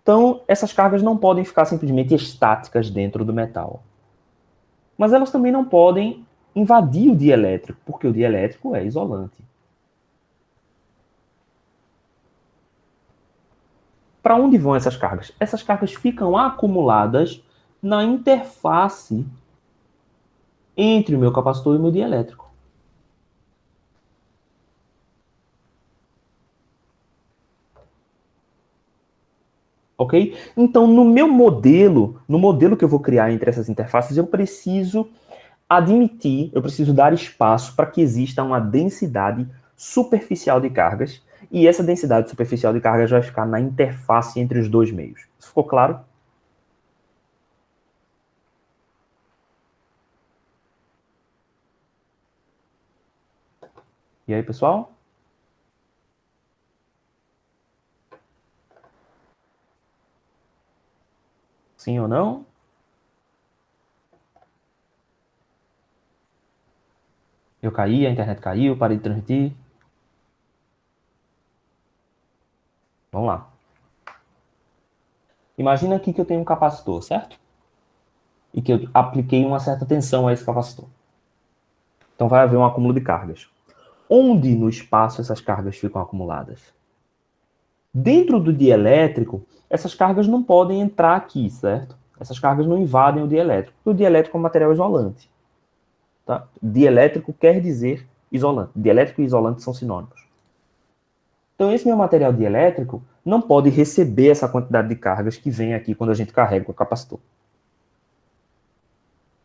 Então, essas cargas não podem ficar simplesmente estáticas dentro do metal. Mas elas também não podem invadir o dielétrico, porque o dielétrico é isolante. Para onde vão essas cargas? Essas cargas ficam acumuladas na interface entre o meu capacitor e o meu dielétrico. Ok? Então, no modelo que eu vou criar entre essas interfaces, eu preciso admitir, eu preciso dar espaço para que exista uma densidade superficial de cargas, e essa densidade superficial de cargas vai ficar na interface entre os dois meios. Isso ficou claro? E aí, pessoal? Sim ou não? Eu caí, a internet caiu, parei de transmitir. Vamos lá. Imagina aqui que eu tenho um capacitor, certo? E que eu apliquei uma certa tensão a esse capacitor. Então vai haver um acúmulo de cargas. Onde no espaço essas cargas ficam acumuladas? Dentro do dielétrico, essas cargas não podem entrar aqui, certo? Essas cargas não invadem o dielétrico, porque o dielétrico é um material isolante. Tá? Dielétrico quer dizer isolante. Dielétrico e isolante são sinônimos. Então, esse meu material dielétrico não pode receber essa quantidade de cargas que vem aqui quando a gente carrega o capacitor.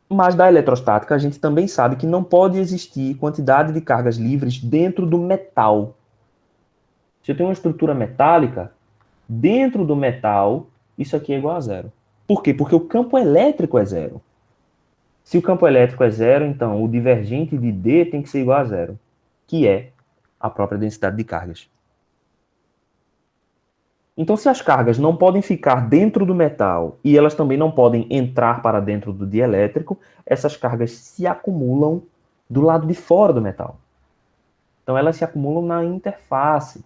Mas da eletrostática, a gente também sabe que não pode existir quantidade de cargas livres dentro do metal. Se eu tenho uma estrutura metálica, dentro do metal, isso aqui é igual a zero. Por quê? Porque o campo elétrico é zero. Se o campo elétrico é zero, então o divergente de D tem que ser igual a zero, que é a própria densidade de cargas. Então, se as cargas não podem ficar dentro do metal e elas também não podem entrar para dentro do dielétrico, essas cargas se acumulam do lado de fora do metal. Então, elas se acumulam na interface.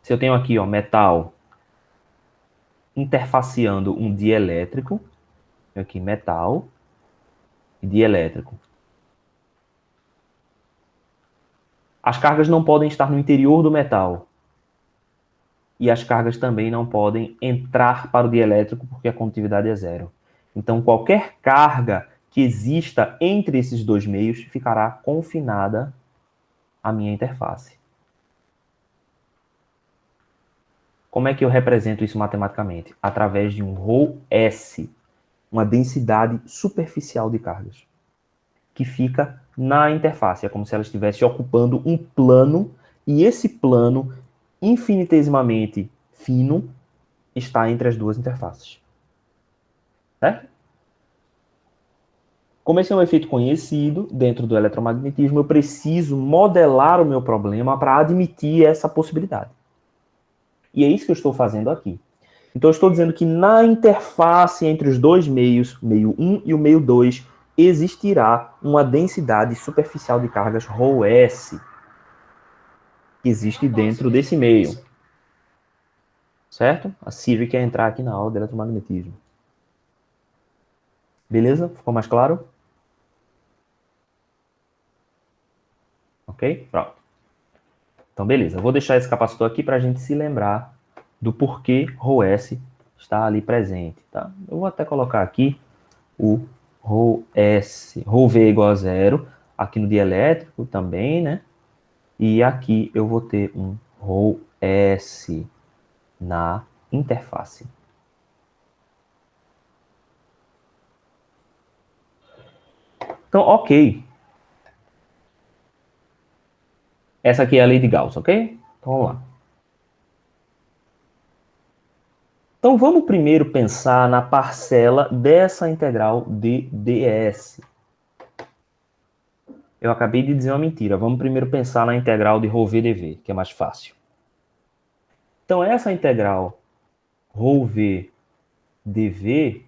Se eu tenho aqui, ó, metal interfaceando um dielétrico, aqui metal e dielétrico. As cargas não podem estar no interior do metal. E as cargas também não podem entrar para o dielétrico porque a condutividade é zero. Então, qualquer carga que exista entre esses dois meios ficará confinada à minha interface. Como é que eu represento isso matematicamente? Através de um ρS, uma densidade superficial de cargas, que fica na interface. É como se ela estivesse ocupando um plano, e esse plano infinitesimamente fino está entre as duas interfaces. Certo? Como esse é um efeito conhecido dentro do eletromagnetismo, eu preciso modelar o meu problema para admitir essa possibilidade. E é isso que eu estou fazendo aqui. Então, eu estou dizendo que na interface entre os dois meios, meio 1 e o meio 2, existirá uma densidade superficial de cargas ρS, que existe dentro desse meio. Certo? A Siri quer entrar aqui na aula de eletromagnetismo. Beleza? Ficou mais claro? Ok? Pronto. Então, beleza. Eu vou deixar esse capacitor aqui para a gente se lembrar do porquê ρS está ali presente, tá? Eu vou até colocar aqui o ρS. ρV é igual a zero. Aqui no dielétrico também, né? E aqui eu vou ter um ρS na interface. Então, ok. Essa aqui é a lei de Gauss, ok? Então, vamos lá. Então, vamos primeiro pensar na parcela dessa integral de ds. Eu acabei de dizer uma mentira. Vamos primeiro pensar na integral de ρv dv, que é mais fácil. Então, essa integral ρv dv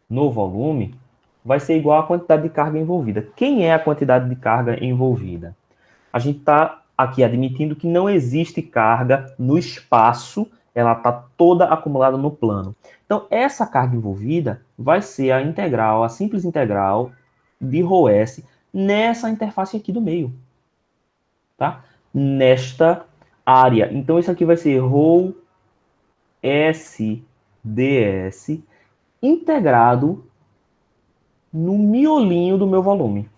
no volume vai ser igual à quantidade de carga envolvida. Quem é a quantidade de carga envolvida? A gente está aqui admitindo que não existe carga no espaço, ela está toda acumulada no plano. Então, essa carga envolvida vai ser a integral, a simples integral de ρs nessa interface aqui do meio. Tá? Nesta área. Então, isso aqui vai ser ρs ds integrado no miolinho do meu volume.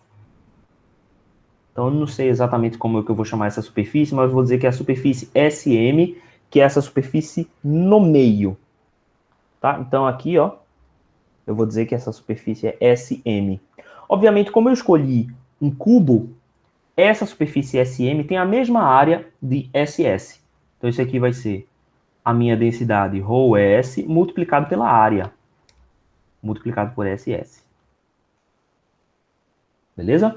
Então, eu não sei exatamente como é que eu vou chamar essa superfície, mas eu vou dizer que é a superfície SM, que é essa superfície no meio. Tá? Então, aqui, ó, eu vou dizer que essa superfície é SM. Obviamente, como eu escolhi um cubo, essa superfície SM tem a mesma área de SS. Então, isso aqui vai ser a minha densidade ρS multiplicado pela área, multiplicado por SS. Beleza?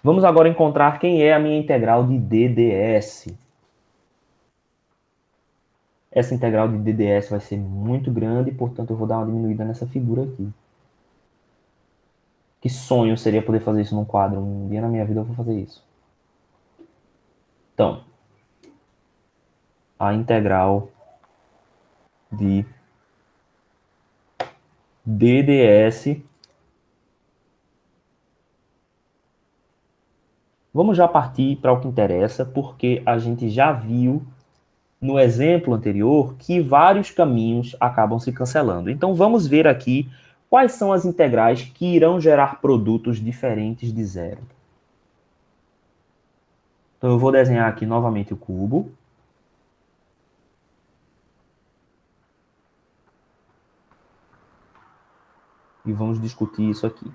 Vamos agora encontrar quem é a minha integral de DDS. Essa integral de DDS vai ser muito grande, portanto eu vou dar uma diminuída nessa figura aqui. Que sonho seria poder fazer isso num quadro. Um dia na minha vida eu vou fazer isso. Então, a integral de DDS. Vamos já partir para o que interessa, porque a gente já viu no exemplo anterior que vários caminhos acabam se cancelando. Então vamos ver aqui quais são as integrais que irão gerar produtos diferentes de zero. Então eu vou desenhar aqui novamente o cubo. E vamos discutir isso aqui.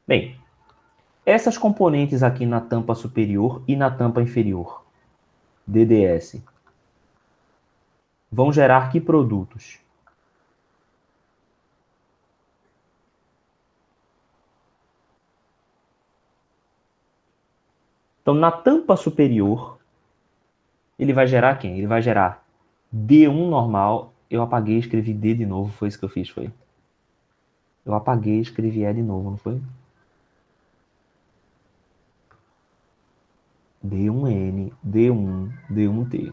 Bem, essas componentes aqui na tampa superior e na tampa inferior, DDS, vão gerar que produtos? Então, na tampa superior, ele vai gerar quem? Ele vai gerar D1 normal. Eu apaguei e escrevi D de novo, foi isso que eu fiz, foi? Eu apaguei e escrevi E de novo, não foi? D1N, D1, D1T.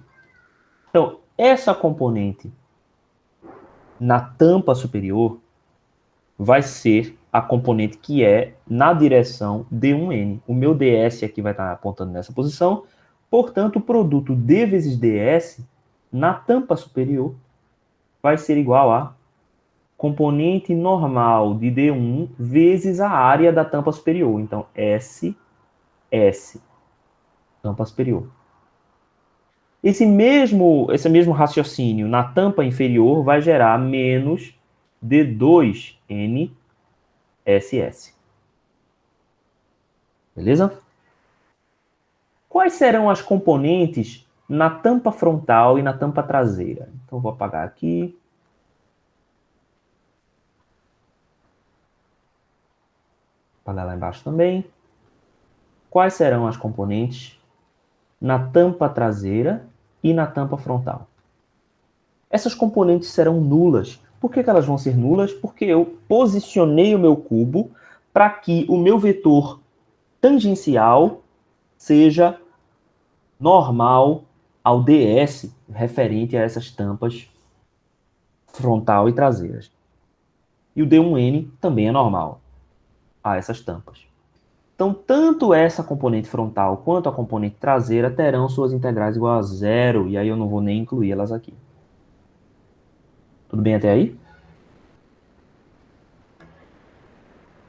Então, essa componente na tampa superior vai ser a componente que é na direção D1N. O meu DS aqui vai estar apontando nessa posição. Portanto, o produto D vezes DS na tampa superior vai ser igual a componente normal de D1 vezes a área da tampa superior. Então, S, tampa superior. Esse mesmo raciocínio na tampa inferior vai gerar menos D2N SS. Beleza? Quais serão as componentes na tampa frontal e na tampa traseira? Então, vou apagar aqui. Apagar lá embaixo também. Quais serão as componentes na tampa traseira e na tampa frontal? Essas componentes serão nulas. Por que elas vão ser nulas? Porque eu posicionei o meu cubo para que o meu vetor tangencial seja normal ao ds referente a essas tampas frontal e traseiras. E o D1N também é normal. a essas tampas. Então, tanto essa componente frontal quanto a componente traseira terão suas integrais igual a zero, e aí eu não vou nem incluir elas aqui. Tudo bem até aí?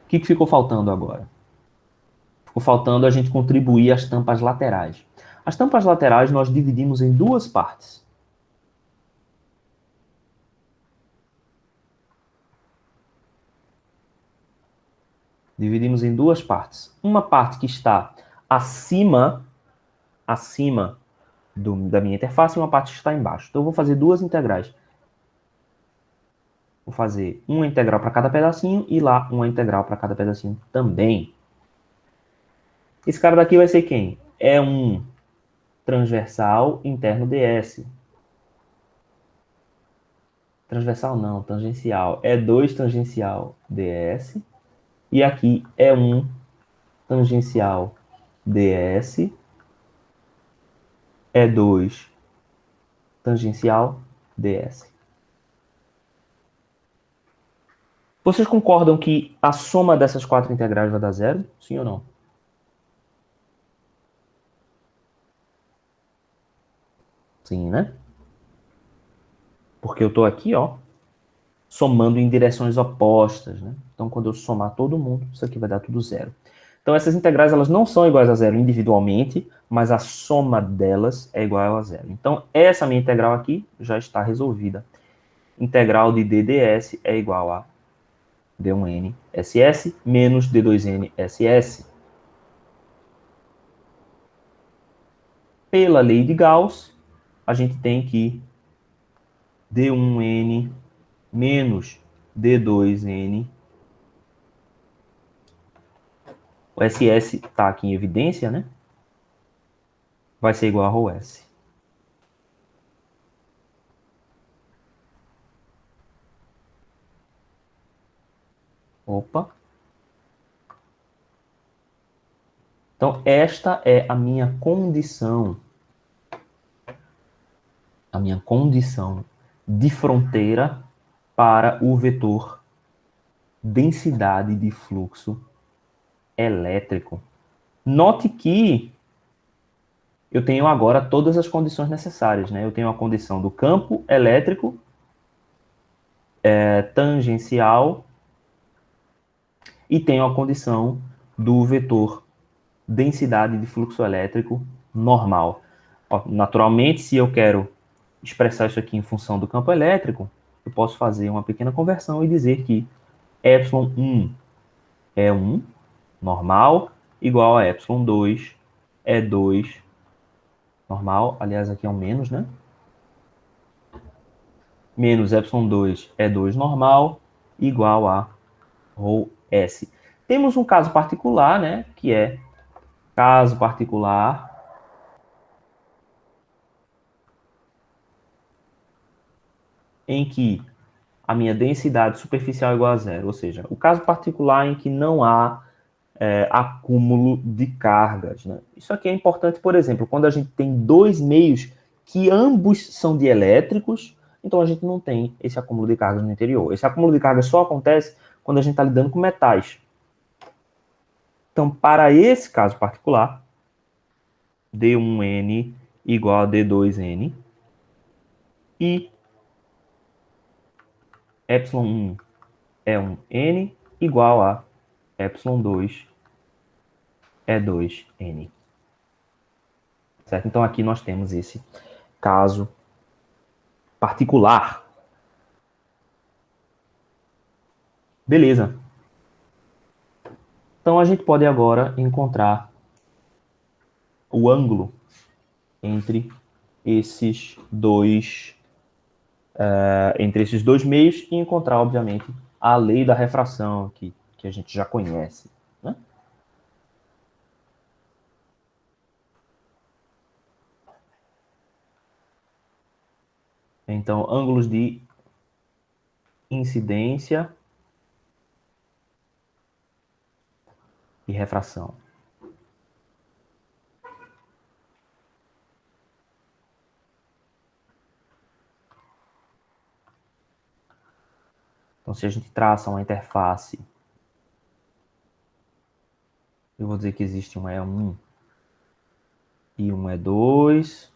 O que ficou faltando agora? Ficou faltando a gente contribuir as tampas laterais. As tampas laterais nós dividimos em duas partes. Dividimos em duas partes. Uma parte que está acima da minha interface e uma parte que está embaixo. Então eu vou fazer duas integrais. Vou fazer uma integral para cada pedacinho e lá uma integral para cada pedacinho também. Esse cara daqui vai ser quem? É um transversal interno ds. Transversal não, tangencial. É 2 tangencial ds. E aqui é um tangencial ds. É 2 tangencial ds. Vocês concordam que a soma dessas quatro integrais vai dar zero? Sim ou não? Sim, né? Porque eu estou aqui, ó, somando em direções opostas, né? Então, quando eu somar todo mundo, isso aqui vai dar tudo zero. Então, essas integrais, elas não são iguais a zero individualmente, mas a soma delas é igual a zero. Então, essa minha integral aqui já está resolvida. Integral de dds é igual a d1n ss menos d2n ss. Pela lei de Gauss, a gente tem que d1n menos d2n. O ss está aqui em evidência, né? Vai ser igual a ρs. Opa. Então, esta é a minha condição. A minha condição de fronteira para o vetor densidade de fluxo elétrico. Note que eu tenho agora todas as condições necessárias, né? Eu tenho a condição do campo elétrico tangencial e tenho a condição do vetor densidade de fluxo elétrico normal. Ó, naturalmente, se eu quero expressar isso aqui em função do campo elétrico, eu posso fazer uma pequena conversão e dizer que ε1 é 1 normal igual a ε2 é 2 normal. Aliás, aqui é um menos, né? Menos ε2 é 2 normal igual a ρs. Temos um caso particular, né? Que é caso particular em que a minha densidade superficial é igual a zero, ou seja, o caso particular em que não há acúmulo de cargas. Né? Isso aqui é importante, por exemplo, quando a gente tem dois meios que ambos são dielétricos, então a gente não tem esse acúmulo de cargas no interior. Esse acúmulo de cargas só acontece quando a gente está lidando com metais. Então, para esse caso particular, D1N igual a D2N e ε1 é um N igual a ε2 é 2N. Certo? Então, aqui nós temos esse caso particular. Beleza. Então, a gente pode agora encontrar o ângulo entre esses dois meios e encontrar, obviamente, a lei da refração que a gente já conhece. Né? Então, ângulos de incidência e refração. Então, se a gente traça uma interface Eu vou dizer que existe um E1 e um E2.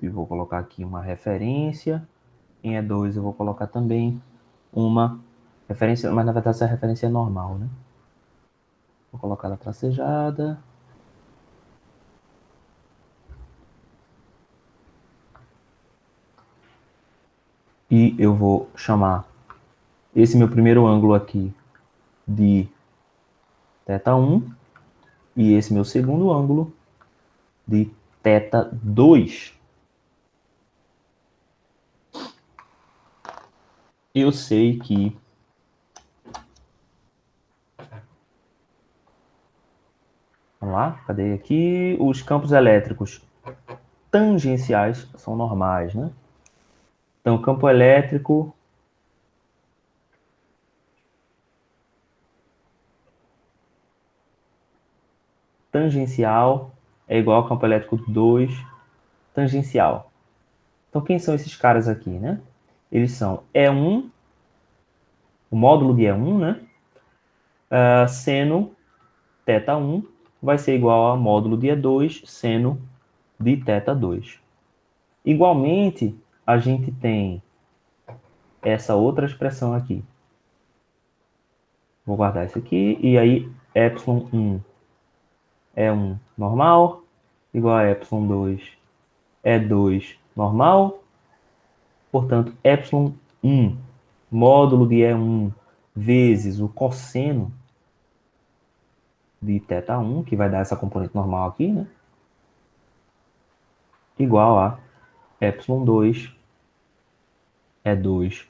E vou colocar aqui uma referência. Em E2 eu vou colocar também uma referência, mas na verdade essa referência é normal, né? Vou colocar ela tracejada. E eu vou chamar esse meu primeiro ângulo aqui de θ1 e esse meu segundo ângulo de θ2. Eu sei que vamos lá, cadê aqui? Os campos elétricos tangenciais são normais, né? Então, campo elétrico tangencial é igual ao campo elétrico 2 tangencial. Então, quem são esses caras aqui, né? Eles são E1, o módulo de E1, né? Seno θ1 vai ser igual a módulo de E2, seno de θ2. Igualmente, a gente tem essa outra expressão aqui. Vou guardar isso aqui, e aí ε1 é 1 normal, igual a ε2 é 2 normal. Portanto, ε1 módulo de E1 vezes o cosseno de θ1, que vai dar essa componente normal aqui, né? Igual a ε2 é 2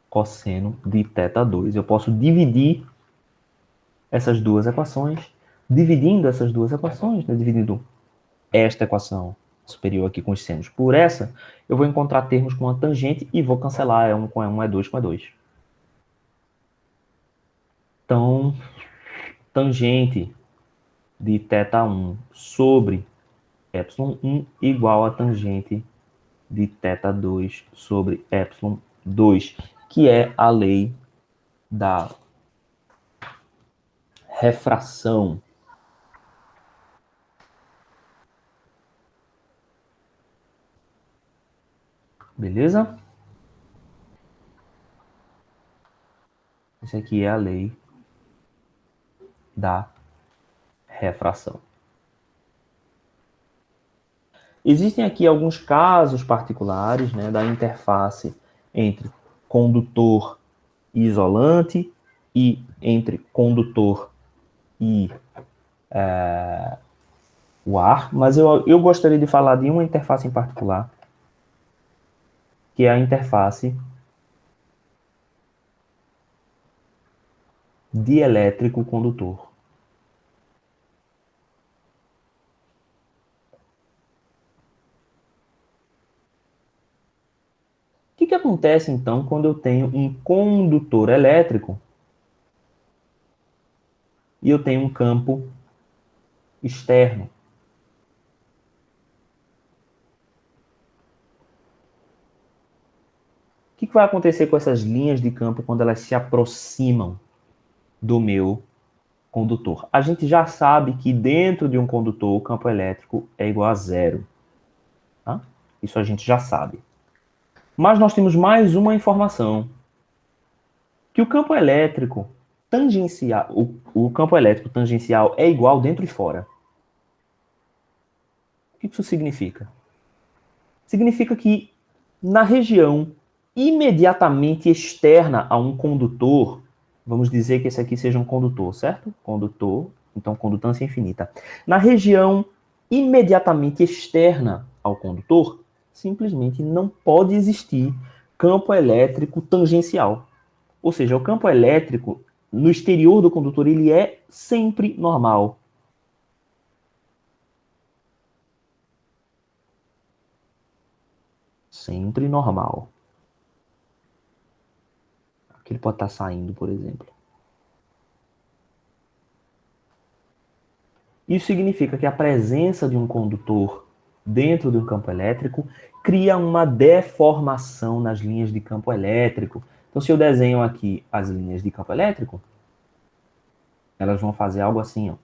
cosseno de θ2. Eu posso dividir essas duas equações, dividindo essas duas equações, né? Dividindo esta equação superior aqui com os senos por essa, eu vou encontrar termos com a tangente e vou cancelar E1 com E1, E2 com E2. Então, tangente de θ1 sobre ε1 igual a tangente de θ2 sobre ε2, que é a lei da refração. Beleza? Essa aqui é a lei da refração. Existem aqui alguns casos particulares, né, da interface entre condutor e isolante e entre condutor e o ar, mas eu gostaria de falar de uma interface em particular, que é a interface dielétrico-condutor. O que acontece, então, quando eu tenho um condutor elétrico e eu tenho um campo externo? O que vai acontecer com essas linhas de campo quando elas se aproximam do meu condutor? A gente já sabe que dentro de um condutor o campo elétrico é igual a zero. Tá? Isso a gente já sabe. Mas nós temos mais uma informação. Que o campo elétrico tangencial, o campo elétrico tangencial é igual dentro e fora. O que isso significa? Significa que na região imediatamente externa a um condutor, vamos dizer que esse aqui seja um condutor, certo? Condutor, então condutância infinita. Na região imediatamente externa ao condutor, simplesmente não pode existir campo elétrico tangencial. Ou seja, o campo elétrico no exterior do condutor ele é sempre normal. Sempre normal. Aqui ele pode estar saindo, por exemplo. Isso significa que a presença de um condutor dentro de um campo elétrico, cria uma deformação nas linhas de campo elétrico. Então, se eu desenho aqui as linhas de campo elétrico, elas vão fazer algo assim, ó.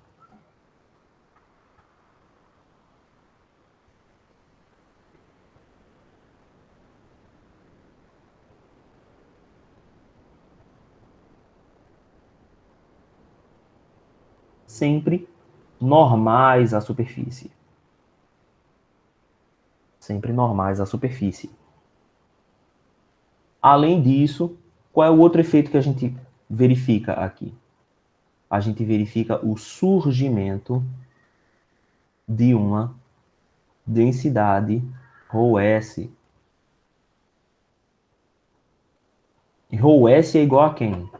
Sempre normais à superfície. Sempre normais à superfície. Além disso, qual é o outro efeito que a gente verifica aqui? A gente verifica o surgimento de uma densidade ρS. E ρS é igual a quem?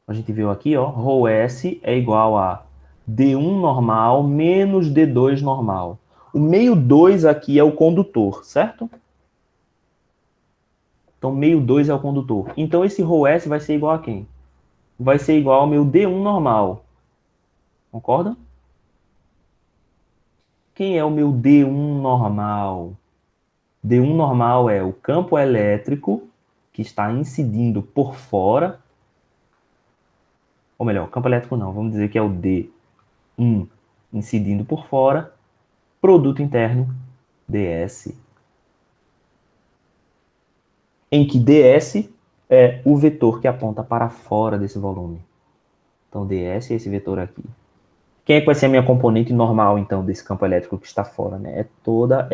A gente viu aqui, ó, ρS é igual a D1 normal menos D2 normal. O meio 2 aqui é o condutor, certo? Então, meio 2 é o condutor. Então, esse ρS vai ser igual a quem? Vai ser igual ao meu D1 normal. Concorda? Quem é o meu D1 normal? D1 normal é o campo elétrico que está incidindo por fora. Ou melhor, campo elétrico não, vamos dizer que é o D1 incidindo por fora, produto interno, ds. Em que ds é o vetor que aponta para fora desse volume. Então, ds é esse vetor aqui. Quem é que vai ser a minha componente normal, então, desse campo elétrico que está fora? Né? É toda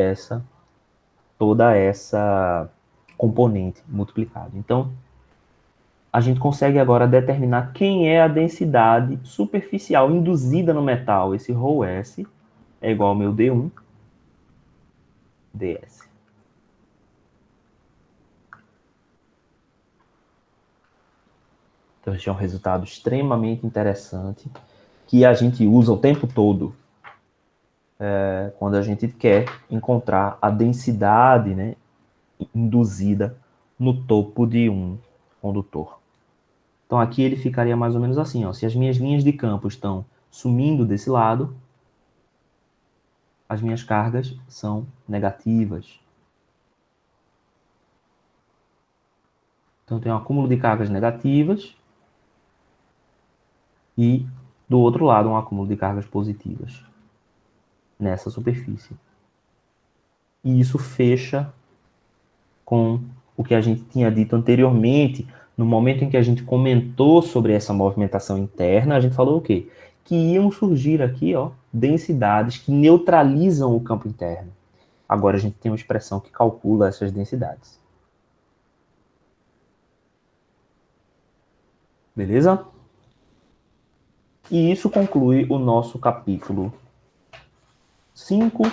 essa componente multiplicada. Então, a gente consegue agora determinar quem é a densidade superficial induzida no metal. Esse ρS é igual ao meu D1 ds. Então, este é um resultado extremamente interessante que a gente usa o tempo todo quando a gente quer encontrar a densidade, né, induzida no topo de um condutor. Então, aqui ele ficaria mais ou menos assim, ó. Se as minhas linhas de campo estão sumindo desse lado, as minhas cargas são negativas. Então, tem um acúmulo de cargas negativas e, do outro lado, um acúmulo de cargas positivas nessa superfície. E isso fecha com o que a gente tinha dito anteriormente, no momento em que a gente comentou sobre essa movimentação interna, a gente falou o quê? Que iam surgir aqui, ó, densidades que neutralizam o campo interno. Agora a gente tem uma expressão que calcula essas densidades. Beleza? E isso conclui o nosso capítulo 5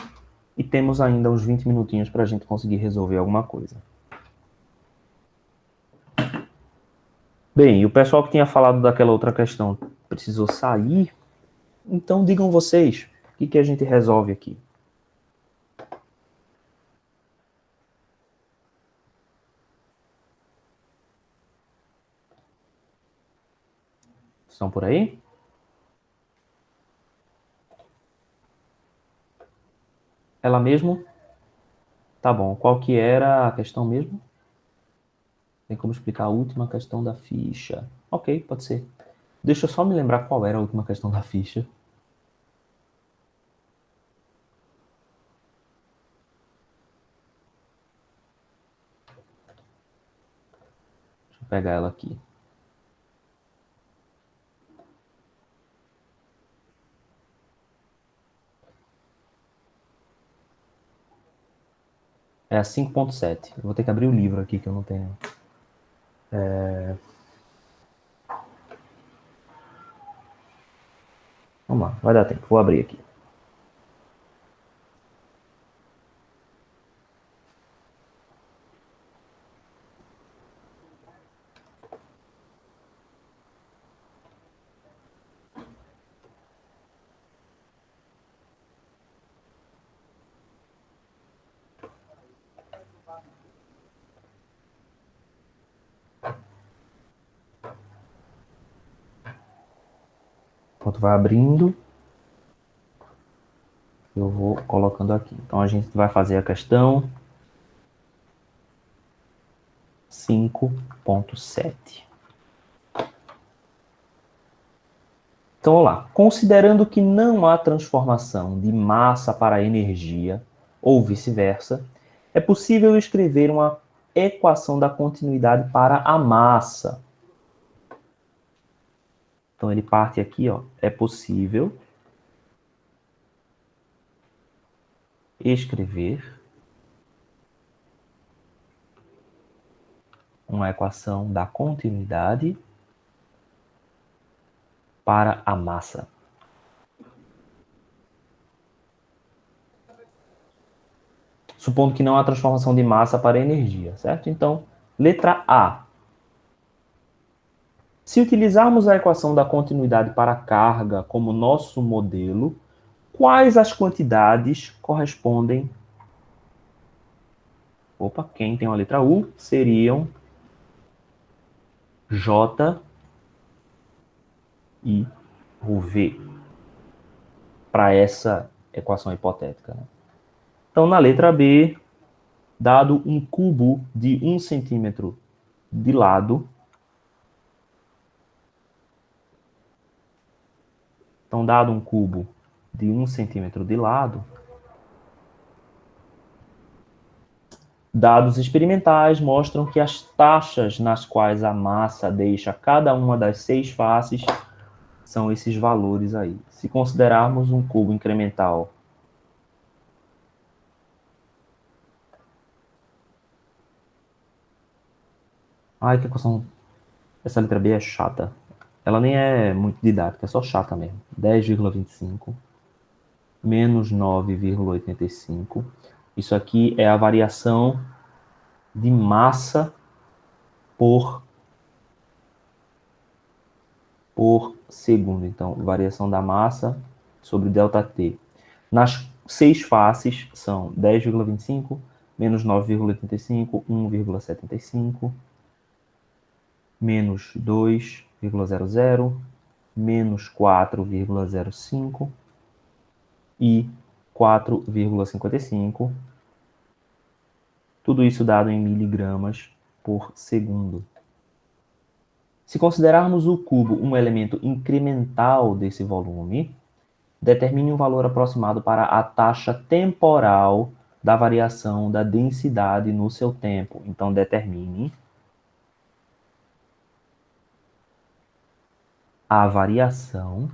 e temos ainda uns 20 minutinhos para a gente conseguir resolver alguma coisa. Bem, e o pessoal que tinha falado daquela outra questão precisou sair, então digam vocês, o que a gente resolve aqui? Estão por aí? Ela mesmo? Tá bom. Qual que era a questão mesmo? Tem como explicar a última questão da ficha? Ok, pode ser. Deixa eu só me lembrar qual era a última questão da ficha. Deixa eu pegar ela aqui. É a 5.7. Eu vou ter que abrir o livro aqui que eu não tenho. Vamos lá, vai dar tempo. Vou abrir aqui. Enquanto vai abrindo, eu colocando aqui. Então, a gente vai fazer a questão 5.7. Então, vamos lá. Considerando que não há transformação de massa para energia, ou vice-versa, é possível escrever uma equação da continuidade para a massa. Então, ele parte aqui, ó, é possível escrever uma equação da continuidade para a massa. Supondo que não há transformação de massa para energia, certo? Então, letra A. Se utilizarmos a equação da continuidade para a carga como nosso modelo, quais as quantidades correspondem? Opa, quem tem a letra U seriam J e V para essa equação hipotética, né? Então, na letra B, dado um cubo de 1 centímetro de lado, então, dado um cubo de 1 centímetro de lado, dados experimentais mostram que as taxas nas quais a massa deixa cada uma das 6 faces são esses valores aí. Se considerarmos um cubo incremental ai, que equação. Essa letra B é chata. Ela nem é muito didática, é só chata mesmo. 10,25 menos 9,85. Isso aqui é a variação de massa por segundo. Então, variação da massa sobre ΔT. Nas 6 faces são 10,25 menos 9,85, 1,75, menos 2,00, menos 4,05 e 4,55. Tudo isso dado em miligramas por segundo. Se considerarmos o cubo um elemento incremental desse volume, determine um valor aproximado para a taxa temporal da variação da densidade no seu tempo. Então, determine a variação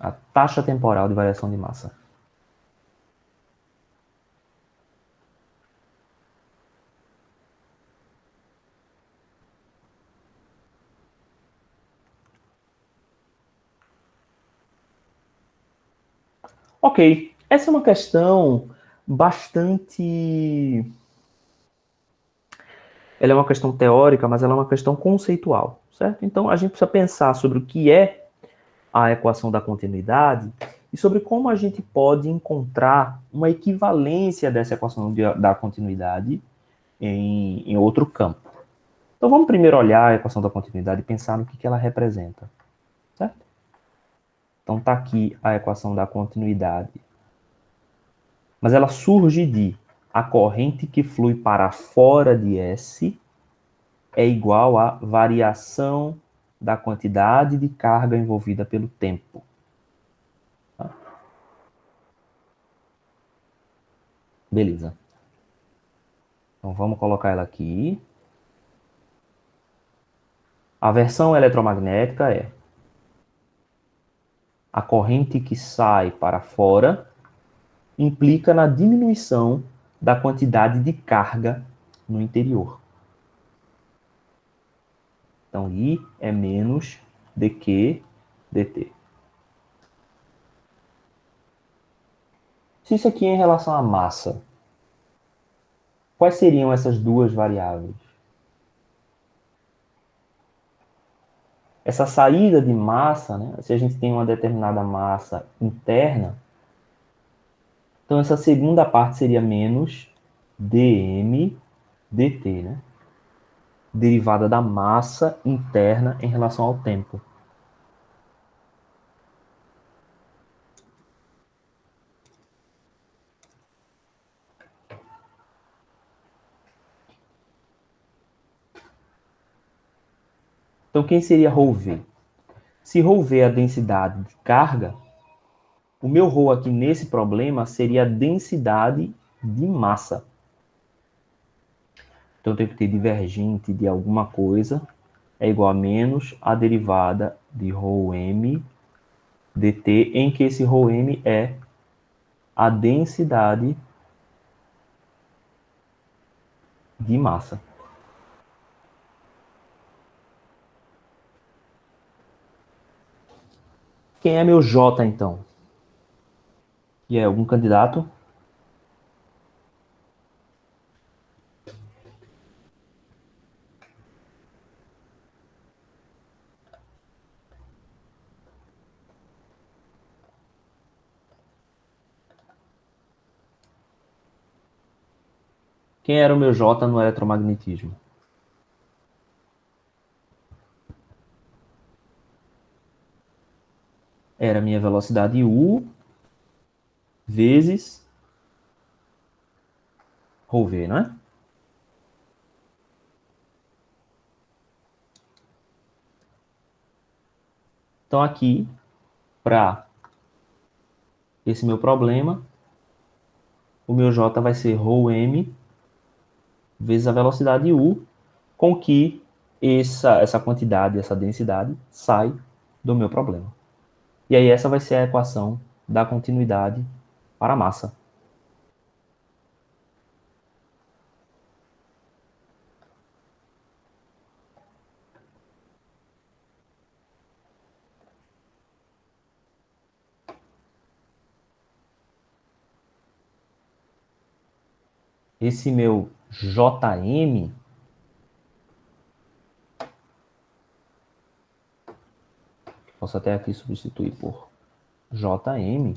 a taxa temporal de variação de massa. Ok, essa é uma questão bastante... Ela é uma questão teórica, mas ela é uma questão conceitual, certo? Então, a gente precisa pensar sobre o que é a equação da continuidade e sobre como a gente pode encontrar uma equivalência dessa equação da continuidade em outro campo. Então, vamos primeiro olhar a equação da continuidade e pensar no que ela representa, certo? Então, está aqui a equação da continuidade. Mas ela surge de a corrente que flui para fora de S é igual à variação da quantidade de carga envolvida pelo tempo. Tá? Beleza. Então, vamos colocar ela aqui. A versão eletromagnética é a corrente que sai para fora implica na diminuição da quantidade de carga no interior. Então, I é menos dq dt. Se isso aqui é em relação à massa, quais seriam essas duas variáveis? Essa saída de massa, né? Se a gente tem uma determinada massa interna, então essa segunda parte seria menos dm dt, né? Derivada da massa interna em relação ao tempo. Então, quem seria ρV? Se ρV é a densidade de carga, o meu ρ aqui nesse problema seria a densidade de massa. Então, eu tenho que ter divergente de alguma coisa é igual a menos a derivada de ρm dt, em que esse ρm é a densidade de massa. Quem é meu J, então? Que é algum candidato? Quem era o meu J no eletromagnetismo? Era a minha velocidade U vezes ρv, não é? Então, aqui, para esse meu problema, o meu J vai ser ρm vezes a velocidade U, com que essa quantidade, essa densidade, sai do meu problema. E aí essa vai ser a equação da continuidade para a massa. Esse meu Jm, posso até aqui substituir por Jm,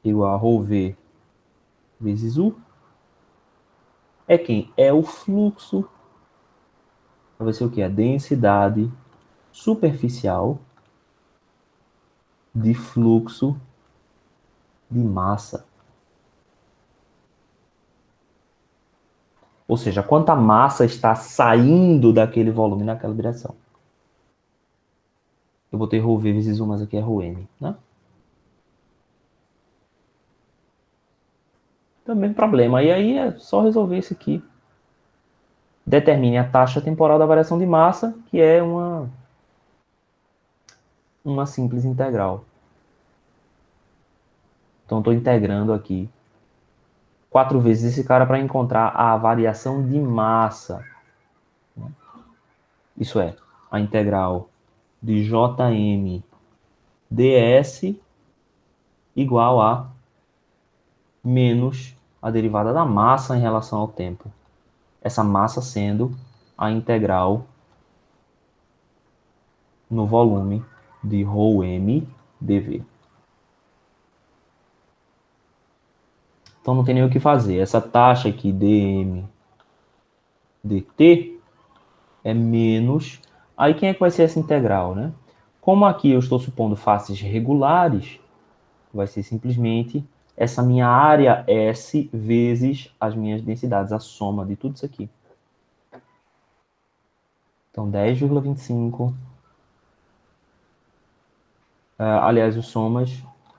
igual a ρv vezes U, é quem? É o fluxo, vai ser o que? A densidade superficial de fluxo de massa. Ou seja, quanta massa está saindo daquele volume naquela direção. Eu botei ρv vezes 1, mas aqui é ρm, né? Também problema. E aí é só resolver isso aqui. Determine a taxa temporal da variação de massa, que é uma simples integral. Então, estou integrando aqui 4 vezes esse cara para encontrar a variação de massa. Isso é, a integral de Jm ds igual a menos a derivada da massa em relação ao tempo. Essa massa sendo a integral no volume de ρm dv. Então não tem nem o que fazer. Essa taxa aqui, dm dt, é menos... Aí quem é que vai ser essa integral, né? Como aqui eu estou supondo faces regulares, vai ser simplesmente essa minha área S vezes as minhas densidades, a soma de tudo isso aqui. Então, 10,25. Aliás, os somas,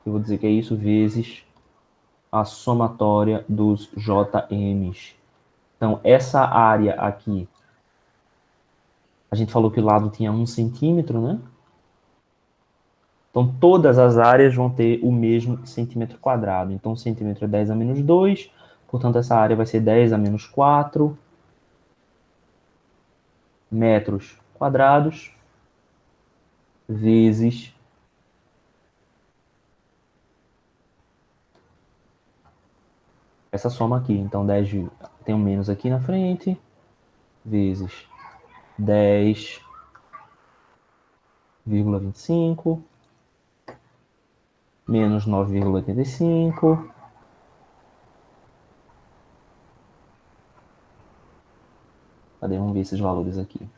eu vou dizer que é isso, vezes a somatória dos JMs. Então, essa área aqui, a gente falou que o lado tinha 1 centímetro, né? Então, todas as áreas vão ter o mesmo centímetro quadrado. Então, o centímetro é 10 a menos 2, portanto, essa área vai ser 10 a menos 4 metros quadrados vezes essa soma aqui. Então, 10 tem um menos aqui na frente, vezes 10,25 menos 9,85. Cadê? Vamos ver esses valores aqui.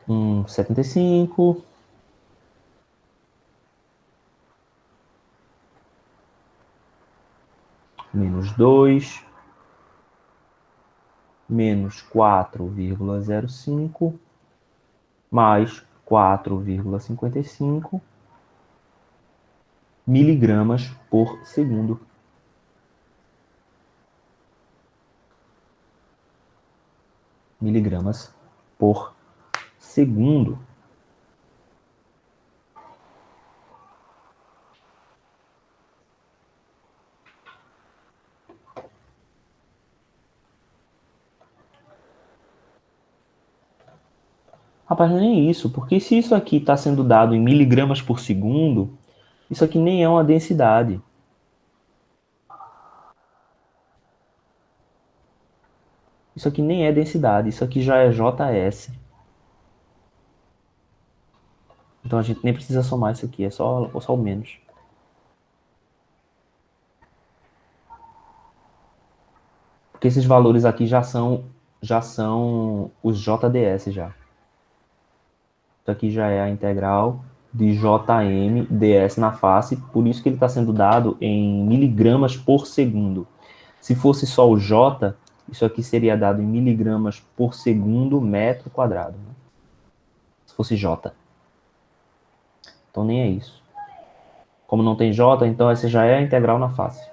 Um 75 menos 2, menos 4,05, mais 4,55 miligramas por segundo. Miligramas por segundo. Rapaz, nem isso, porque se isso aqui está sendo dado em miligramas por segundo, isso aqui nem é uma densidade. Isso aqui nem é densidade, isso aqui já é JS. Então a gente nem precisa somar isso aqui, é só o menos. Porque esses valores aqui já são os JDS já. Isso aqui já é a integral de Jm ds na face, por isso que ele está sendo dado em miligramas por segundo. Se fosse só o J, isso aqui seria dado em miligramas por segundo metro quadrado. Né? Se fosse J. Então nem é isso. Como não tem J, então essa já é a integral na face.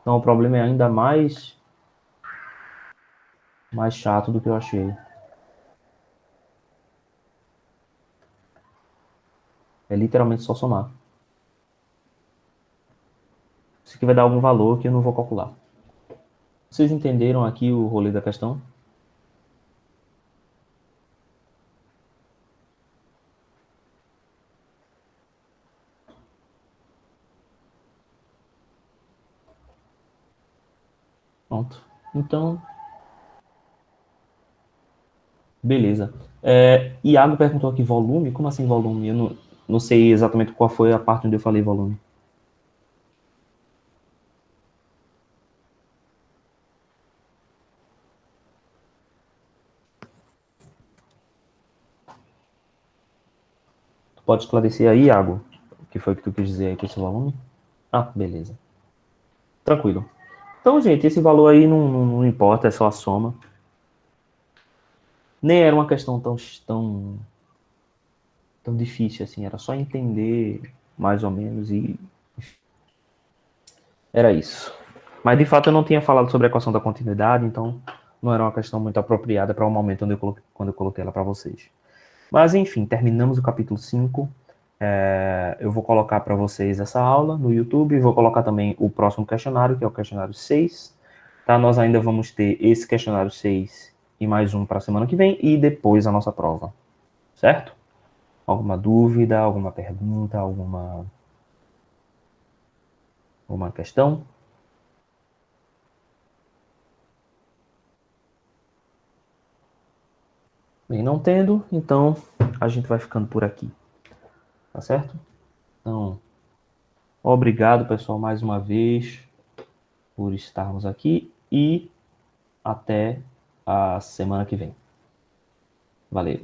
Então o problema é ainda mais chato do que eu achei. É literalmente só somar. Isso aqui vai dar algum valor que eu não vou calcular. Vocês entenderam aqui o rolê da questão? Pronto. Então, beleza. Iago perguntou aqui volume. Como assim volume? Eu não sei exatamente qual foi a parte onde eu falei volume. Tu pode esclarecer aí, Iago? O que foi que tu quis dizer aí com esse volume? Ah, beleza. Tranquilo. Então, gente, esse valor aí não importa, é só a soma. Nem era uma questão tão difícil assim, era só entender mais ou menos e era isso. Mas de fato eu não tinha falado sobre a equação da continuidade, então não era uma questão muito apropriada para o momento quando eu coloquei ela para vocês. Mas enfim, terminamos o capítulo 5. Eu vou colocar para vocês essa aula no YouTube, vou colocar também o próximo questionário, que é o questionário 6. Tá? Nós ainda vamos ter esse questionário 6 e mais um para a semana que vem, e depois a nossa prova. Certo? Alguma dúvida, alguma pergunta, alguma questão? Bem, não tendo, então a gente vai ficando por aqui. Tá certo? Então, obrigado, pessoal, mais uma vez por estarmos aqui e até a semana que vem. Valeu!